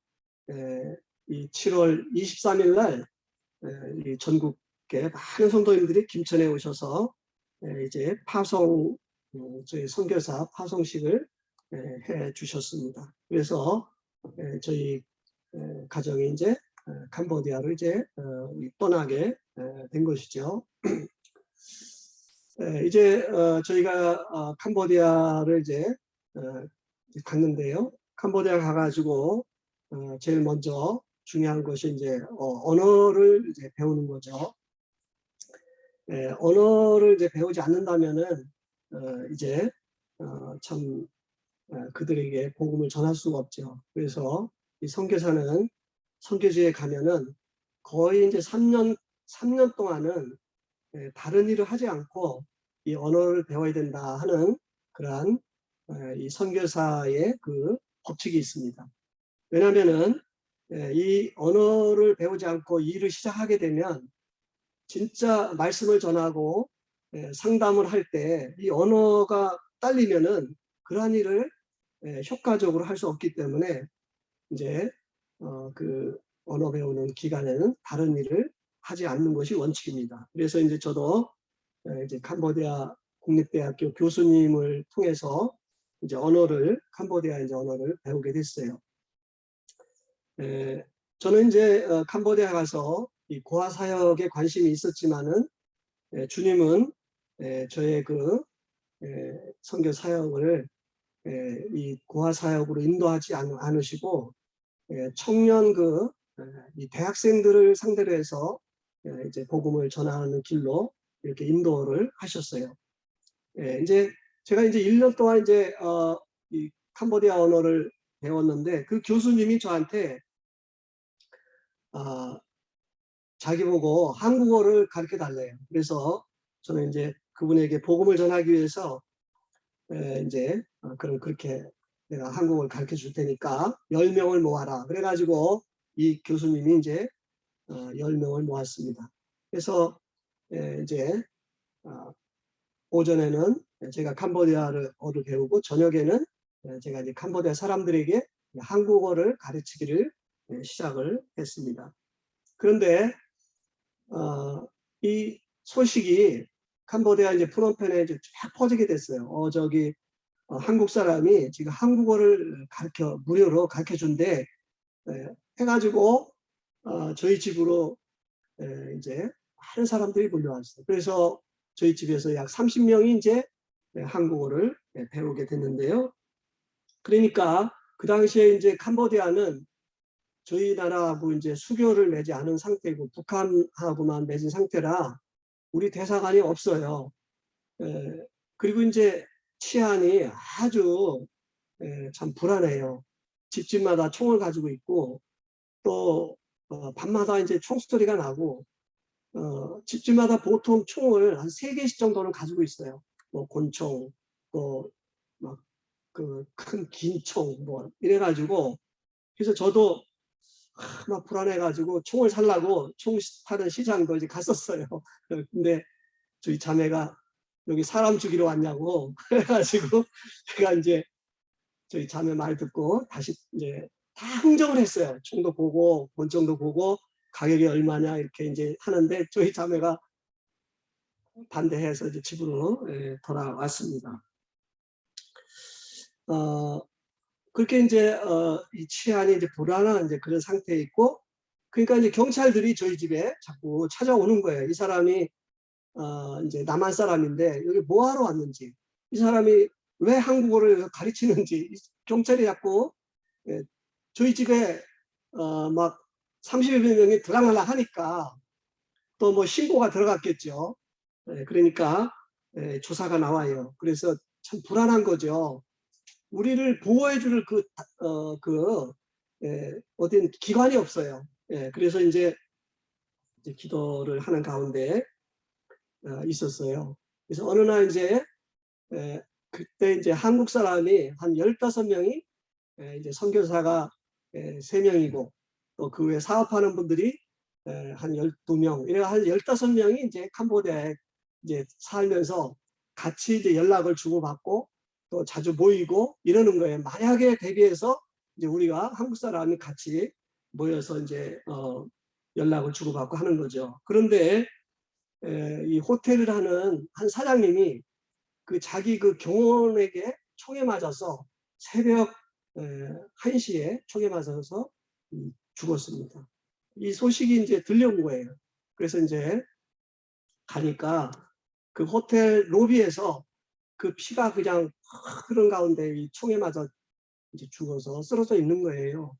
이 7월 23일 날 전국의 많은 성도님들이 김천에 오셔서 이제 파송 저희 선교사 파송식을 해 주셨습니다. 그래서 저희 가정이 이제 캄보디아로 이제 떠나게 된 것이죠. 이제 저희가 캄보디아를 이제 갔는데요. 캄보디아 가가지고 제일 먼저 중요한 것이 이제 언어를 이제 배우는 거죠. 언어를 이제 배우지 않는다면은 이제 참 그들에게 복음을 전할 수가 없죠. 그래서 이 선교사는 선교지에 가면은 거의 이제 3년 동안은 다른 일을 하지 않고 이 언어를 배워야 된다 하는 그러한 이 선교사의 그 법칙이 있습니다. 왜냐하면은 이 언어를 배우지 않고 일을 시작하게 되면 진짜 말씀을 전하고 상담을 할 때 이 언어가 딸리면은 그러한 일을 효과적으로 할 수 없기 때문에 이제 그 언어 배우는 기간에는 다른 일을 하지 않는 것이 원칙입니다. 그래서 이제 저도 이제 캄보디아 국립대학교 교수님을 통해서 이제 캄보디아 이제 언어를 배우게 됐어요. 저는 이제 캄보디아 가서 이 고아 사역에 관심이 있었지만은 주님은 저의 그 선교 사역을 이 고아 사역으로 인도하지 않으시고 청년 이 대학생들을 상대로 해서 이제 복음을 전하는 길로 이렇게 인도를 하셨어요. 이제 제가 이제 1년 동안 이제 이 캄보디아 언어를 배웠는데 그 교수님이 저한테 자기 보고 한국어를 가르쳐 달래요. 그래서 저는 이제 그분에게 복음을 전하기 위해서 이제 그럼 그렇게 내가 한국어를 가르쳐 줄 테니까 10명을 모아라. 그래가지고 이 교수님이 이제 10명을 모았습니다. 그래서 이제 오전에는 제가 캄보디아어를 배우고 저녁에는 제가 이제 캄보디아 사람들에게 한국어를 가르치기를 시작을 했습니다. 그런데 이 소식이 캄보디아 이제 프놈펜에 이제 쫙 퍼지게 됐어요. 저기 한국 사람이 지금 한국어를 무료로 가르쳐 준대 해가지고 저희 집으로 이제 많은 사람들이 몰려왔어요. 그래서 저희 집에서 약 30명이 이제 한국어를 배우게 됐는데요. 그러니까 그 당시에 이제 캄보디아는 저희 나라하고 이제 수교를 맺지 않은 상태고 북한하고만 맺은 상태라 우리 대사관이 없어요. 그리고 이제 치안이 아주 참 불안해요. 집집마다 총을 가지고 있고 또 밤마다 이제 총소리가 나고 집집마다 보통 총을 한 3개씩 정도는 가지고 있어요. 뭐 권총, 또 막 그 큰 긴 총, 뭐 이래가지고 그래서 저도 막 불안해가지고 총을 살라고 총 파는 시장도 이제 갔었어요. 근데 저희 자매가 여기 사람 죽이러 왔냐고 그래가지고 제가 이제 저희 자매 말 듣고 다시 이제 다 흥정을 했어요. 총도 보고 권총도 보고 가격이 얼마냐 이렇게 이제 하는데 저희 자매가 반대해서 이제 집으로 돌아왔습니다. 그렇게 이제 이 치안이 이제 불안한 이제 그런 상태에 있고, 그러니까 이제 경찰들이 저희 집에 자꾸 찾아오는 거예요. 이 사람이 이제 남한 사람인데 여기 뭐 하러 왔는지, 이 사람이 왜 한국어를 가르치는지, 경찰이 자꾸 저희 집에 막 30여 명이 들어가려 하니까 또 뭐 신고가 들어갔겠죠. 그러니까 조사가 나와요. 그래서 참 불안한 거죠. 우리를 보호해줄 어딘 기관이 없어요. 그래서 이제 기도를 하는 가운데 있었어요. 그래서 어느 날 이제 그때 이제 한국 사람이 한 15명이 이제 선교사가 3명이고 또 그 외 사업하는 분들이 한 12명, 이래 한 15명이 이제 캄보디아에 이제 살면서 같이 이제 연락을 주고받고 또 자주 모이고 이러는 거예요. 만약에 대비해서 이제 우리가 한국 사람이 같이 모여서 이제 연락을 주고받고 하는 거죠. 그런데 이 호텔을 하는 한 사장님이 그 자기 그 경호원에게 총에 맞아서 새벽 1시에 총에 맞아서 죽었습니다. 이 소식이 이제 들려온 거예요. 그래서 이제 가니까 그 호텔 로비에서 그 피가 그냥 흐른 가운데 이 총에 맞아 이제 죽어서 쓰러져 있는 거예요.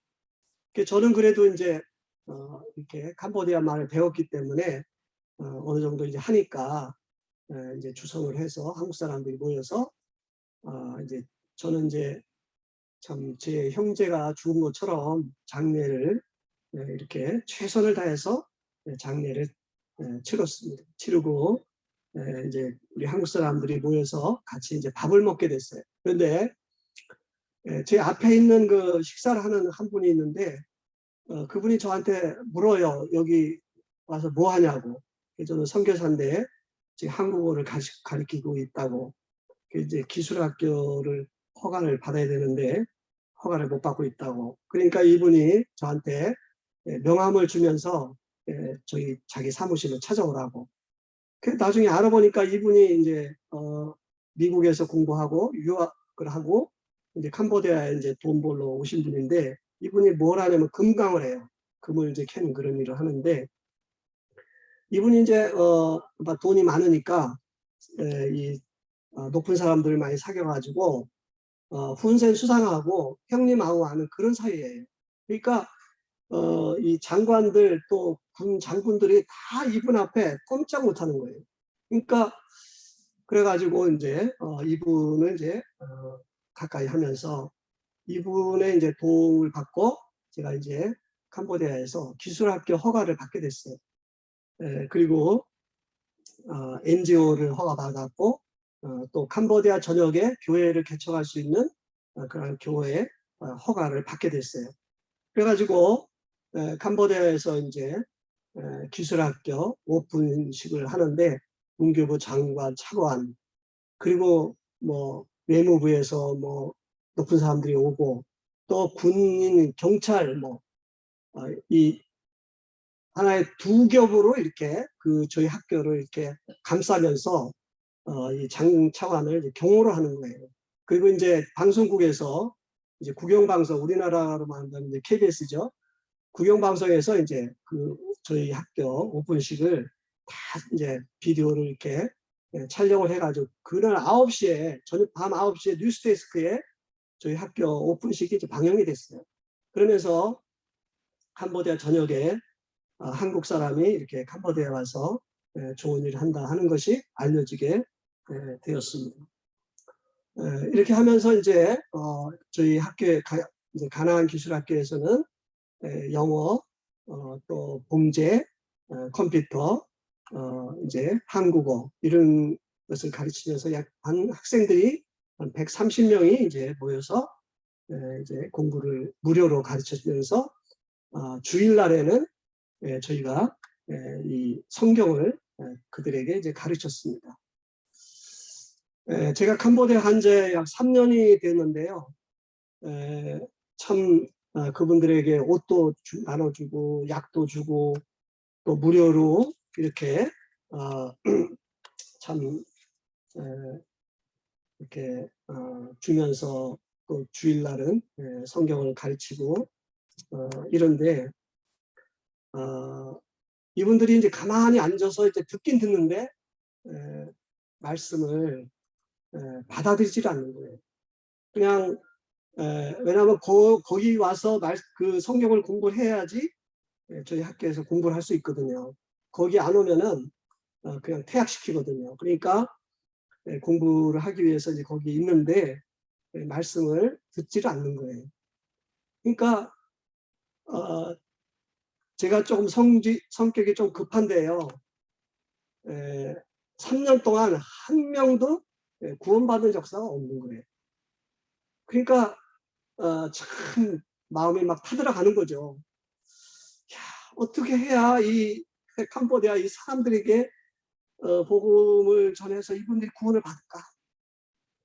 저는 그래도 이제 이렇게 캄보디아 말을 배웠기 때문에 어느 정도 이제 하니까 이제 주성을 해서 한국 사람들이 모여서 이제 저는 이제 참 제 형제가 죽은 것처럼 장례를 이렇게 최선을 다해서 장례를 치렀습니다. 치르고 이제 우리 한국 사람들이 모여서 같이 이제 밥을 먹게 됐어요. 그런데 제 앞에 있는 그 식사를 하는 한 분이 있는데 그분이 저한테 물어요. 여기 와서 뭐 하냐고. 저는 선교사인데 지금 한국어를 가르치고 있다고. 이제 기술학교를 허가를 받아야 되는데 허가를 못 받고 있다고. 그러니까 이분이 저한테 명함을 주면서 저희 자기 사무실을 찾아오라고. 나중에 알아보니까 이분이 이제 미국에서 공부하고 유학을 하고 이제 캄보디아에 이제 돈 벌러 오신 분인데 이분이 뭘 하냐면 금강을 해요. 금을 이제 캐는 그런 일을 하는데 이분이 이제 돈이 많으니까 이 높은 사람들 많이 사귀어가지고 훈센 수상하고 형님하고 하는 그런 사이예요. 그러니까 이 장관들 또 군 장군들이 다 이분 앞에 꼼짝 못하는 거예요. 그러니까 그래가지고 이제 이분을 이제 가까이 하면서 이분의 이제 도움을 받고 제가 이제 캄보디아에서 기술학교 허가를 받게 됐어요. 그리고 NGO를 허가받았고 또 캄보디아 전역에 교회를 개척할 수 있는 그런 교회 허가를 받게 됐어요. 그래가지고 캄보디아에서 이제 기술학교 오픈식을 하는데 문교부 장관, 차관 그리고 뭐 외무부에서 뭐 높은 사람들이 오고 또 군인, 경찰 이 하나의 두 겹으로 이렇게 그 저희 학교를 이렇게 감싸면서 이 장차관을 이제 경호를 하는 거예요. 그리고 이제 방송국에서 이제 국영방송 우리나라로 말하면 이제 KBS죠. 국영방송에서 이제 그 저희 학교 오픈식을 다 이제 비디오를 이렇게 촬영을 해가지고 그날 9시에 저녁 밤 9시에 뉴스데스크에 저희 학교 오픈식이 이제 방영이 됐어요. 그러면서 캄보디아 전역에 한국 사람이 이렇게 캄보디아에 와서 좋은 일을 한다 하는 것이 알려지게 되었습니다. 이렇게 하면서 이제 저희 학교에 이제 가나안 기술학교에서는 영어, 또 봉제, 컴퓨터, 이제 한국어 이런 것을 가르치면서 한 학생들이 한 130명이 이제 모여서 이제 공부를 무료로 가르쳐주면서 주일날에는 저희가 이 성경을 그들에게 이제 가르쳤습니다. 제가 캄보디아 한 지 약 3년이 됐는데요. 참 그분들에게 옷도 나눠주고 약도 주고 또 무료로 이렇게 참 이렇게 주면서 또 주일날은 성경을 가르치고 이런데 이분들이 이제 가만히 앉아서 이제 듣긴 듣는데 말씀을 받아들이질 않는 거예요. 그냥 왜냐하면 거기 와서 그 성경을 공부를 해야지 저희 학교에서 공부를 할 수 있거든요. 거기 안 오면은 그냥 퇴학시키거든요. 그러니까 공부를 하기 위해서 이제 거기 있는데 말씀을 듣지를 않는 거예요. 그러니까 제가 조금 성격이 좀 급한데요. 3년 동안 한 명도 구원받은 역사가 없는 거예요. 그러니까 참 마음이 막 타들어가는 거죠. 야, 어떻게 해야 이 캄보디아 이 사람들에게 복음을 전해서 이분들이 구원을 받을까?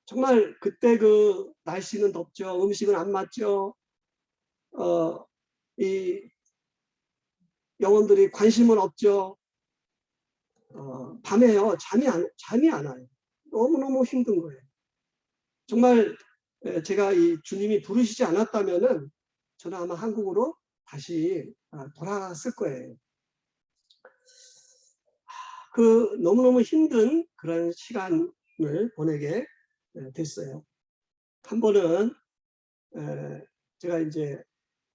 정말 그때 그 날씨는 덥죠. 음식은 안 맞죠. 이 영혼들이 관심은 없죠. 밤에요. 잠이 안 와요. 너무너무 힘든 거예요. 정말 제가 이 주님이 부르시지 않았다면은 저는 아마 한국으로 다시 돌아갔을 거예요. 그 너무너무 힘든 그런 시간을 보내게 됐어요. 한 번은 제가 이제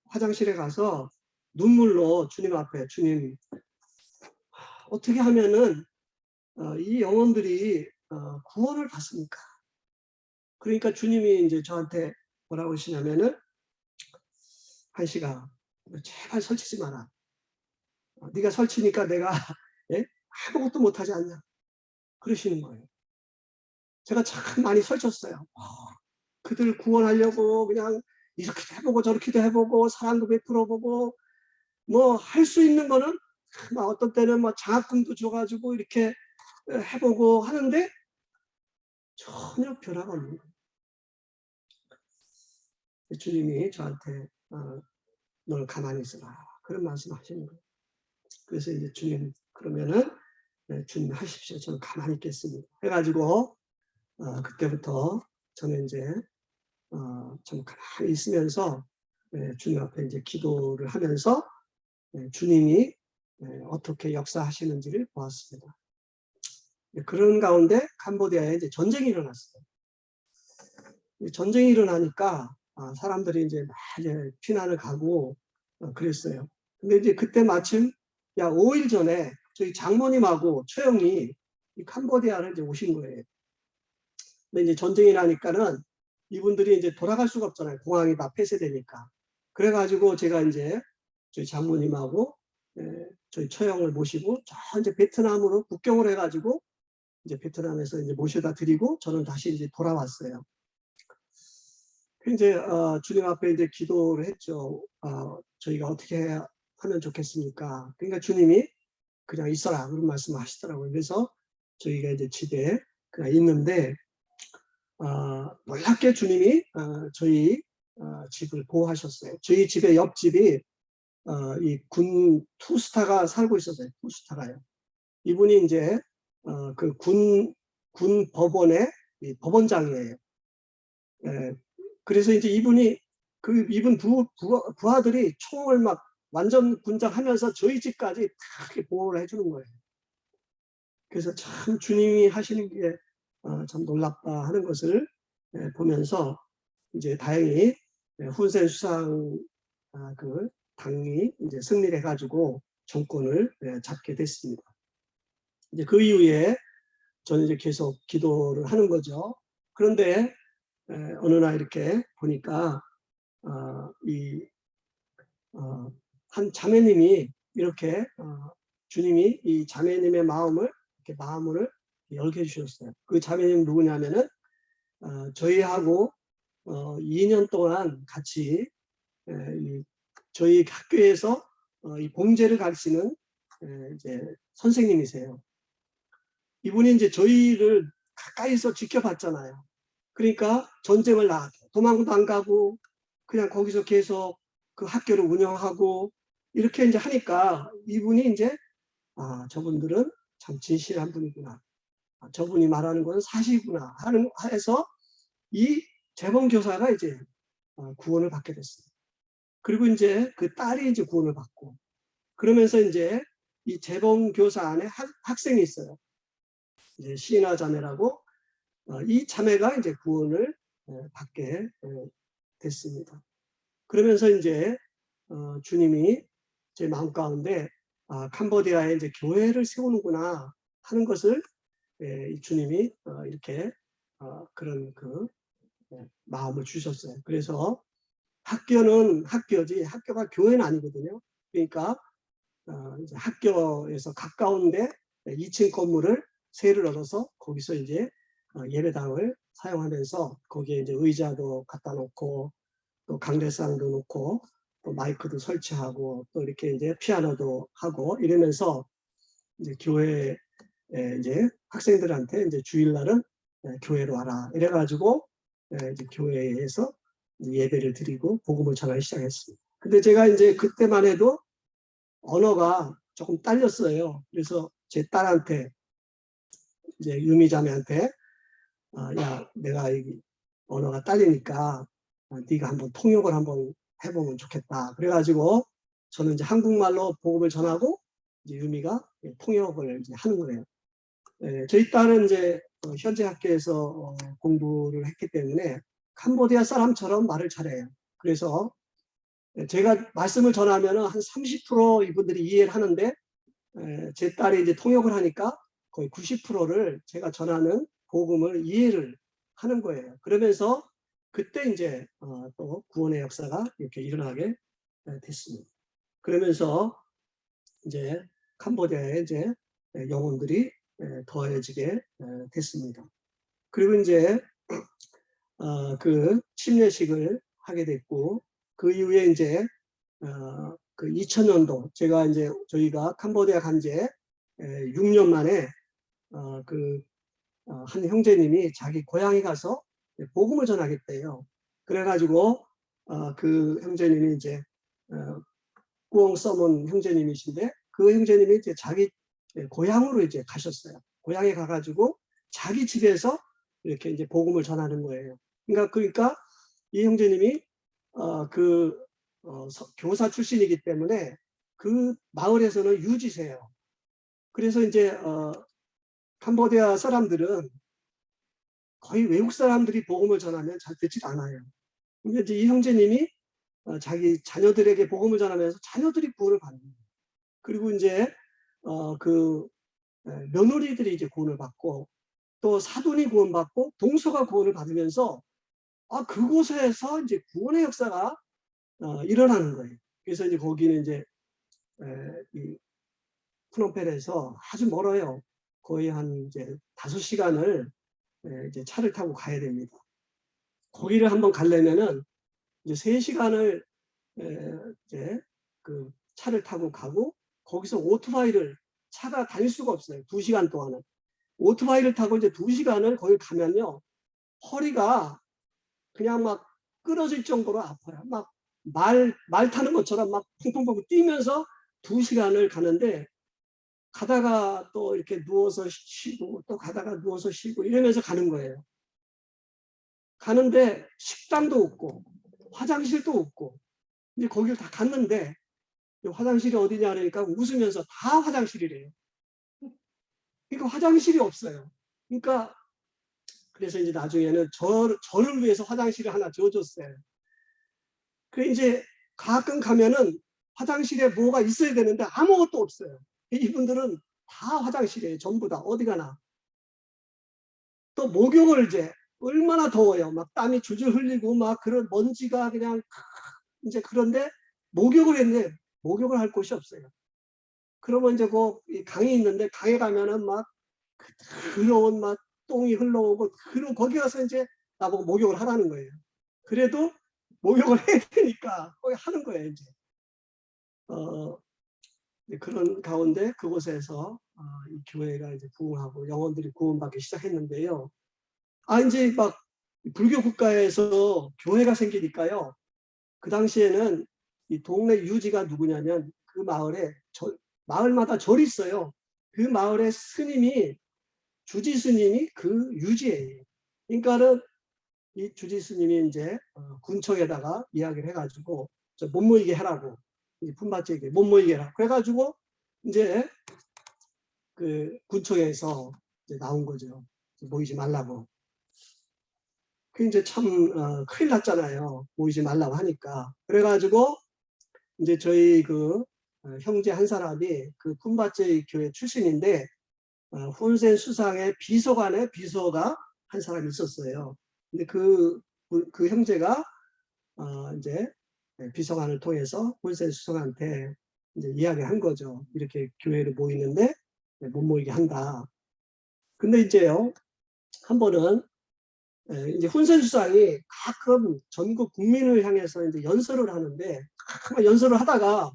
화장실에 가서 눈물로 주님 앞에 주님 어떻게 하면은 이 영혼들이 구원을 받습니까? 그러니까 주님이 이제 저한테 뭐라고 하시냐면은 한시가 제발 설치지 마라. 네가 설치니까 내가 예? 아무것도 못하지 않냐. 그러시는 거예요. 제가 참 많이 설쳤어요. 그들 구원하려고 그냥 이렇게도 해보고 저렇게도 해보고 사랑도 베풀어보고 뭐 할 수 있는 거는 어떤 때는 뭐 장학금도 줘가지고 이렇게 해보고 하는데 전혀 변화가 없는 거예요. 주님이 저한테 널 가만히 있어라 그런 말씀하시는 거예요. 그래서 이제 주님 그러면은 주님 하십시오. 저는 가만히 있겠습니다. 해가지고 그때부터 저는 이제 좀 가만히 있으면서 주님 앞에 이제 기도를 하면서 주님이 어떻게 역사하시는지를 보았습니다. 그런 가운데 캄보디아에 이제 전쟁이 일어났어요. 전쟁이 일어나니까 사람들이 이제 막 이제 피난을 가고 그랬어요. 근데 이제 그때 마침 약 5일 전에 저희 장모님하고 최영이 이 캄보디아를 이제 오신 거예요. 근데 이제 전쟁이 나니까는 이분들이 이제 돌아갈 수가 없잖아요. 공항이 다 폐쇄되니까. 그래가지고 제가 이제 저희 장모님하고 저희 처형을 모시고 저 이제 베트남으로 국경을 해가지고 이제 베트남에서 이제 모셔다 드리고 저는 다시 이제 돌아왔어요. 이제 주님 앞에 이제 기도를 했죠. 저희가 어떻게 하면 좋겠습니까? 그러니까 주님이 그냥 있어라 그런 말씀을 하시더라고요. 그래서 저희가 이제 집에 그냥 있는데 놀랍게 주님이 저희 집을 보호하셨어요. 저희 집의 옆집이 이 군 투스타가 살고 있었어요. 투스타가요. 이분이 이제 그 군 법원의 법원장이에요. 그래서 이제 이분이 이분 부하들이 총을 막 완전 군장하면서 저희 집까지 다 보호를 해주는 거예요. 그래서 참 주님이 하시는 게 참 놀랍다 하는 것을 보면서 이제 다행히 훈센 수상 그 당이 이제 승리를 해가지고 정권을 잡게 됐습니다. 이제 그 이후에 저는 이제 계속 기도를 하는 거죠. 그런데 어느 날 이렇게 보니까 한 자매님이 이렇게 주님이 이 자매님의 마음을 이렇게 마음을 열게 해주셨어요. 그 자매님 누구냐면은 저희하고 2년 동안 같이 저희 학교에서 이 봉제를 가르치는 이제 선생님이세요. 이분이 이제 저희를 가까이서 지켜봤잖아요. 그러니까 전쟁을 나가고 도망도 안 가고 그냥 거기서 계속 그 학교를 운영하고 이렇게 이제 하니까 이분이 이제 저분들은 참 진실한 분이구나. 저분이 말하는 건 사실이구나 하는 해서 이 재범 교사가 이제 구원을 받게 됐어요. 그리고 이제 그 딸이 이제 구원을 받고 그러면서 이제 이 재범 교사 안에 학생이 있어요. 이제 시나 자매라고 이 자매가 이제 구원을 받게 됐습니다. 그러면서 이제 주님이 제 마음 가운데 캄보디아에 이제 교회를 세우는구나 하는 것을 주님이 이렇게 그런 그 마음을 주셨어요. 그래서 학교는 학교지 학교가 교회는 아니거든요. 그러니까 이제 학교에서 가까운데 2층 건물을 세를 얻어서 거기서 이제 예배당을 사용하면서 거기에 이제 의자도 갖다 놓고 또 강대상도 놓고 또 마이크도 설치하고 또 이렇게 이제 피아노도 하고 이러면서 이제 교회에 이제 학생들한테 이제 주일날은 교회로 와라 이래가지고 이제 교회에서 예배를 드리고 복음을 전하기 시작했습니다. 근데 제가 이제 그때만 해도 언어가 조금 딸렸어요. 그래서 제 딸한테 이제 유미자매한테 야 내가 이 언어가 딸리니까 네가 한번 통역을 한번 해보면 좋겠다. 그래가지고 저는 이제 한국말로 복음을 전하고 이제 유미가 통역을 이제 하는 거예요. 저희 딸은 이제 현재 학교에서 공부를 했기 때문에 캄보디아 사람처럼 말을 잘해요. 그래서 제가 말씀을 전하면 한 30% 이분들이 이해를 하는데 제 딸이 이제 통역을 하니까 거의 90%를 제가 전하는 복음을 이해를 하는 거예요. 그러면서 그때 이제 또 구원의 역사가 이렇게 일어나게 됐습니다. 그러면서 이제 캄보디아에 이제 영혼들이 더해지게 됐습니다. 그리고 이제 그 침례식을 하게 됐고 그 이후에 이제 그 2000년도 제가 이제 저희가 캄보디아 간 지 6년 만에 그 한 형제님이 자기 고향에 가서 복음을 전하겠대요. 그래가지고 그 형제님이 이제 꾸엉 써먼 형제님이신데 그 형제님이 이제 자기 고향으로 이제 가셨어요. 고향에 가가지고 자기 집에서 이렇게 이제 복음을 전하는 거예요. 그러니까 이 형제님이 교사 출신이기 때문에 그 마을에서는 유지세요. 그래서 이제 캄보디아 사람들은 거의 외국 사람들이 복음을 전하면 잘 듣지 않아요. 근데 이제 이 형제님이 자기 자녀들에게 복음을 전하면서 자녀들이 구원을 받는 거예요. 그리고 이제 그 며느리들이 이제 구원을 받고 또 사돈이 구원받고 동서가 구원을 받으면서 그곳에서 이제 구원의 역사가 일어나는 거예요. 그래서 이제 거기는 이제 이 프놈펜에서 아주 멀어요. 거의 한 이제 5시간을 이제 차를 타고 가야 됩니다. 거기를 한번 가려면은 이제 3시간을 이제 그 차를 타고 가고 거기서 오토바이를 차가 다닐 수가 없어요. 2시간 동안은. 오토바이를 타고 이제 2시간을 거기 가면요. 허리가 그냥 막 끊어질 정도로 아파요. 막 말 타는 것처럼 막 퐁퐁퐁 뛰면서 2시간을 가는데 가다가 또 이렇게 누워서 쉬고 또 가다가 누워서 쉬고 이러면서 가는 거예요. 가는데 식당도 없고 화장실도 없고 이제 거기를 다 갔는데 화장실이 어디냐 그러니까 웃으면서 다 화장실이래요. 그러니까 화장실이 없어요. 그러니까 그래서 이제 나중에는 저를 위해서 화장실을 하나 지어줬어요. 그 이제 가끔 가면은 화장실에 뭐가 있어야 되는데 아무것도 없어요. 이분들은 다 화장실이에요. 전부 다 어디 가나. 또 목욕을 이제 얼마나 더워요. 막 땀이 줄줄 흘리고 막 그런 먼지가 그냥 이제 그런데 목욕을 했는데 목욕을 할 곳이 없어요. 그러면 이제 그 강이 있는데 강에 가면은 막 더러운 막 똥이 흘러오고 그리고 거기 가서 이제 나보고 목욕을 하라는 거예요. 그래도 목욕을 해야 되니까 거기 하는 거예요 이제. 그런 가운데 그곳에서 이 교회가 이제 부흥하고 영혼들이 구원받기 시작했는데요. 이제 막 불교 국가에서 교회가 생기니까요. 그 당시에는 이 동네 유지가 누구냐면 그 마을에 마을마다 절이 있어요. 그 마을의 스님이 주지 스님이 그 유지예요. 그러니까는 이 주지 스님이 이제 군청에다가 이야기를 해가지고 못 모이게 하라고 품바지에게 못 모이게 하라. 그래가지고 이제 그 군청에서 이제 나온 거죠. 모이지 말라고. 그 이제 참 큰일 났잖아요. 모이지 말라고 하니까. 그래가지고 이제 저희 그 형제 한 사람이 그 품바제 교회 출신인데 훈센 수상의 비서관의 비서가 한 사람이 있었어요. 근데 그 형제가 이제 비서관을 통해서 훈센 수상한테 이제 이야기한 거죠. 이렇게 교회를 모이는데 못 모이게 한다. 근데 이제요 한 번은 이제 훈센 수상이 가끔 전국 국민을 향해서 이제 연설을 하는데 연설을 하다가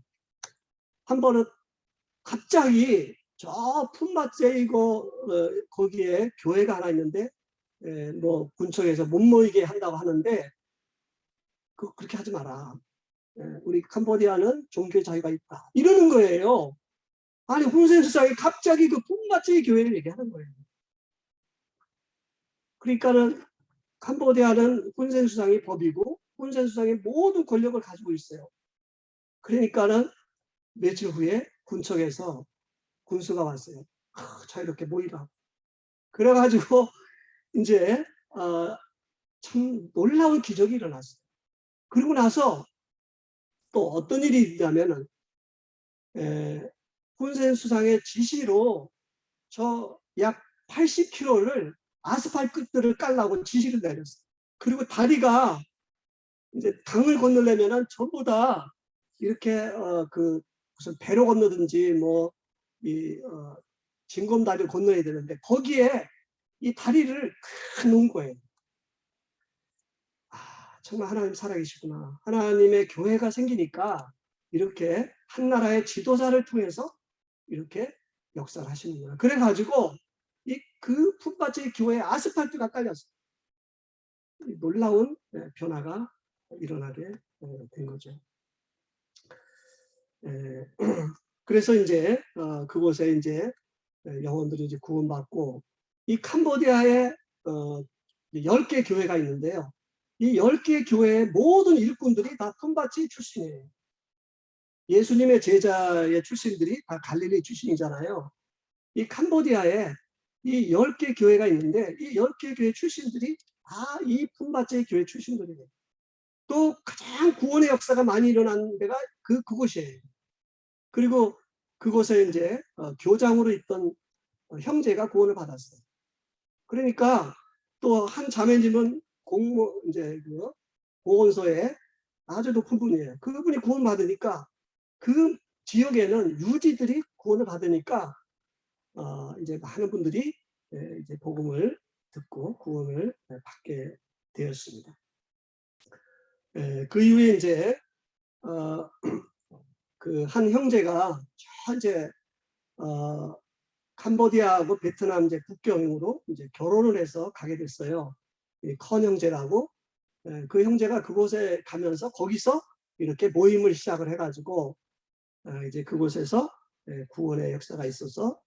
한 번은 갑자기 저 품바제 이거 거기에 교회가 하나 있는데 뭐 군청에서 못 모이게 한다고 하는데 그렇게 하지 마라. 우리 캄보디아는 종교 자유가 있다. 이러는 거예요. 아니 훈센 수상이 갑자기 그 품바제 교회를 얘기하는 거예요. 그러니까는 캄보디아는 훈센 수상이 법이고 훈센 수상이 모든 권력을 가지고 있어요. 그러니까는 며칠 후에 군청에서 군수가 왔어요. 자유롭게 모이라. 그래가지고 이제 참 놀라운 기적이 일어났어요. 그리고 나서 또 어떤 일이 있냐면은 훈센 수상의 지시로 저 약 80km를 아스팔트 끝들을 깔라고 지시를 내렸어요. 그리고 다리가 이제 강을 건너려면은 전부 다 이렇게 그 무슨 배로 건너든지 뭐 이 징검다리를 건너야 되는데 거기에 이 다리를 놓은 거예요. 정말 하나님 살아계시구나. 하나님의 교회가 생기니까 이렇게 한 나라의 지도자를 통해서 이렇게 역사를 하시는구나. 그래가지고 그 풋밭의 교회에 아스팔트가 깔렸어요. 놀라운 변화가 일어나게 된 거죠. 그래서 이제 그곳에 이제 영혼들이 이제 구원받고 이 캄보디아에 10개 교회가 있는데요. 이 10개 교회의 모든 일꾼들이 다 품바치 출신이에요. 예수님의 제자의 출신들이 다 갈릴리 출신이잖아요. 이 캄보디아에 이 10개 교회가 있는데 이 10개 교회 출신들이 다 이 품바치 교회 출신들이에요. 또 가장 구원의 역사가 많이 일어난 데가 그곳이에요. 그리고 그곳에 이제 교장으로 있던 형제가 구원을 받았어요. 그러니까 또 한 자매님은 이제 그 보건소에 아주 높은 분이에요. 그분이 구원 받으니까 그 지역에는 유지들이 구원을 받으니까 이제 많은 분들이 이제 복음을 듣고 구원을 받게 되었습니다. 그 이후에 이제 그 한 형제가 이제 캄보디아하고 베트남 이제 국경으로 이제 결혼을 해서 가게 됐어요. 컨 형제라고. 그 형제가 그곳에 가면서 거기서 이렇게 모임을 시작을 해가지고 이제 그곳에서 구원의 역사가 있어서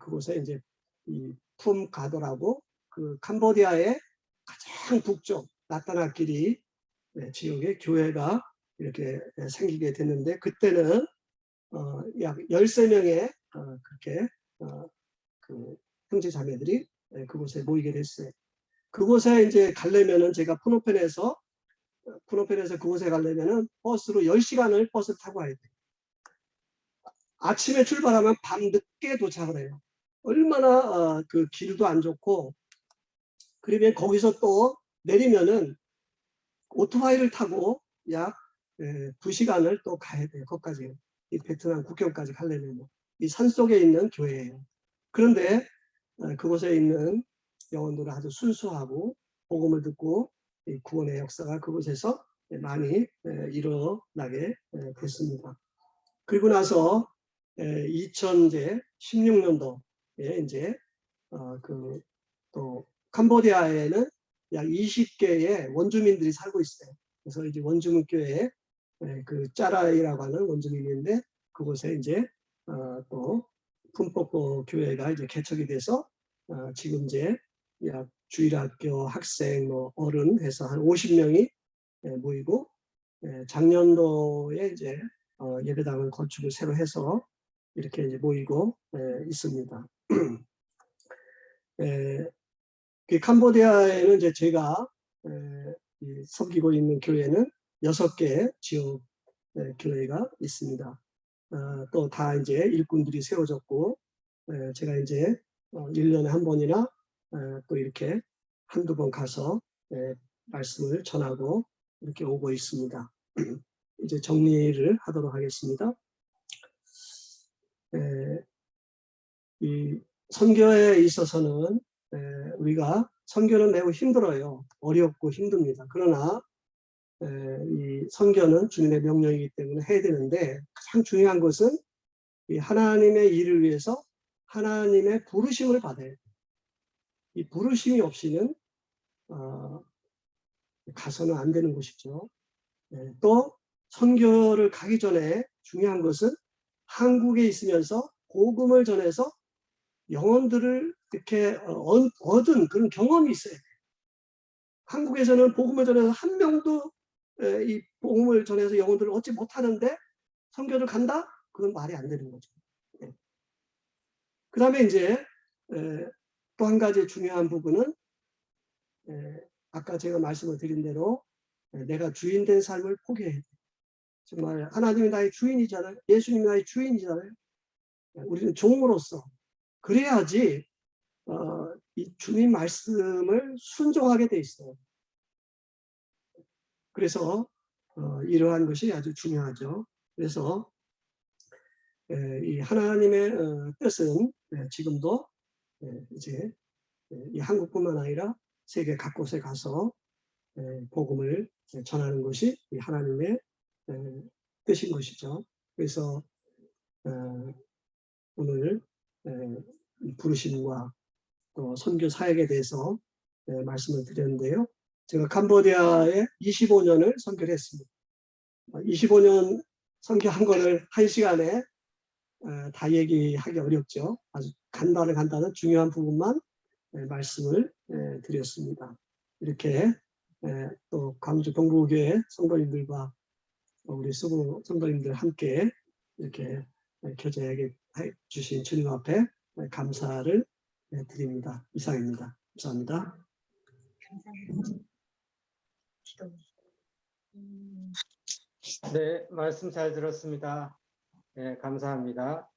그곳에 이제 이 품가도라고 그 캄보디아의 가장 북쪽 나타나길이 지역에 교회가 이렇게 생기게 됐는데 그때는 약 13명의 그렇게 그 형제 자매들이 그곳에 모이게 됐어요. 그곳에 이제 가려면은 제가 푸놈펜에서 그곳에 가려면은 버스로 10시간을 버스를 타고 가야 돼요. 아침에 출발하면 밤 늦게 도착을 해요. 얼마나 그 길도 안 좋고 그러면 거기서 또 내리면은 오토바이를 타고 약 2시간을 또 가야 돼요. 거기까지. 이 베트남 국경까지 가려면. 이 산속에 있는 교회예요. 그런데 그곳에 있는 영혼들은 아주 순수하고 복음을 듣고 이 구원의 역사가 그곳에서 많이 일어나게 됐습니다. 그리고 나서 2016년도에 이제 또 캄보디아에는 약 20개의 원주민들이 살고 있어요. 그래서 이제 원주민 교회에 그 짜라이라고 하는 원주민인데 그곳에 이제 또 푼뽀뽀 교회가 이제 개척이 돼서 지금 이제 약 주일학교 학생 뭐 어른 해서 한 50명이 모이고 작년도에 이제 예배당을 건축을 새로 해서 이렇게 이제 모이고 있습니다. 그 캄보디아에는 이제 제가 섬기고 있는 교회는 6개 지역 교회가 있습니다. 또 다 이제 일꾼들이 세워졌고 제가 이제 1년에 한 번이나 또 이렇게 한두 번 가서 말씀을 전하고 이렇게 오고 있습니다. 이제 정리를 하도록 하겠습니다. 이 선교에 있어서는 우리가 선교는 매우 힘들어요. 어렵고 힘듭니다. 그러나 이 선교는 주님의 명령이기 때문에 해야 되는데 가장 중요한 것은 이 하나님의 일을 위해서 하나님의 부르심을 받아야 돼요. 이 부르심이 없이는 가서는 안 되는 것이죠. 또 선교를 가기 전에 중요한 것은 한국에 있으면서 복음을 전해서 영혼들을 이렇게 얻은 그런 경험이 있어요. 한국에서는 복음을 전해서 한 명도 이 복음을 전해서 영혼들을 얻지 못하는데 선교를 간다? 그건 말이 안 되는 거죠. 그 다음에 이제 또 한 가지 중요한 부분은 아까 제가 말씀을 드린 대로 내가 주인된 삶을 포기해야 돼요. 정말 하나님이 나의 주인이잖아요. 예수님이 나의 주인이잖아요. 우리는 종으로서 그래야지 이 주님 말씀을 순종하게 돼 있어요. 그래서 이러한 것이 아주 중요하죠. 그래서 이 하나님의 뜻은 지금도 이제 이 한국뿐만 아니라 세계 각곳에 가서 복음을 전하는 것이 이 하나님의 뜻인 것이죠. 그래서 오늘 부르심과 또 선교 사역에 대해서 말씀을 드렸는데요. 제가 캄보디아에 25년을 선교를 했습니다. 25년 선교한 거를 1시간에 다 얘기하기 어렵죠. 아주 간단한 중요한 부분만 말씀을 드렸습니다. 이렇게 또 광주 동부교회 성도님들과 우리 수고 성도님들 함께 이렇게 교제하게 주신 주님 앞에 감사를 드립니다. 이상입니다. 감사합니다. 네, 말씀 잘 들었습니다. 네, 감사합니다.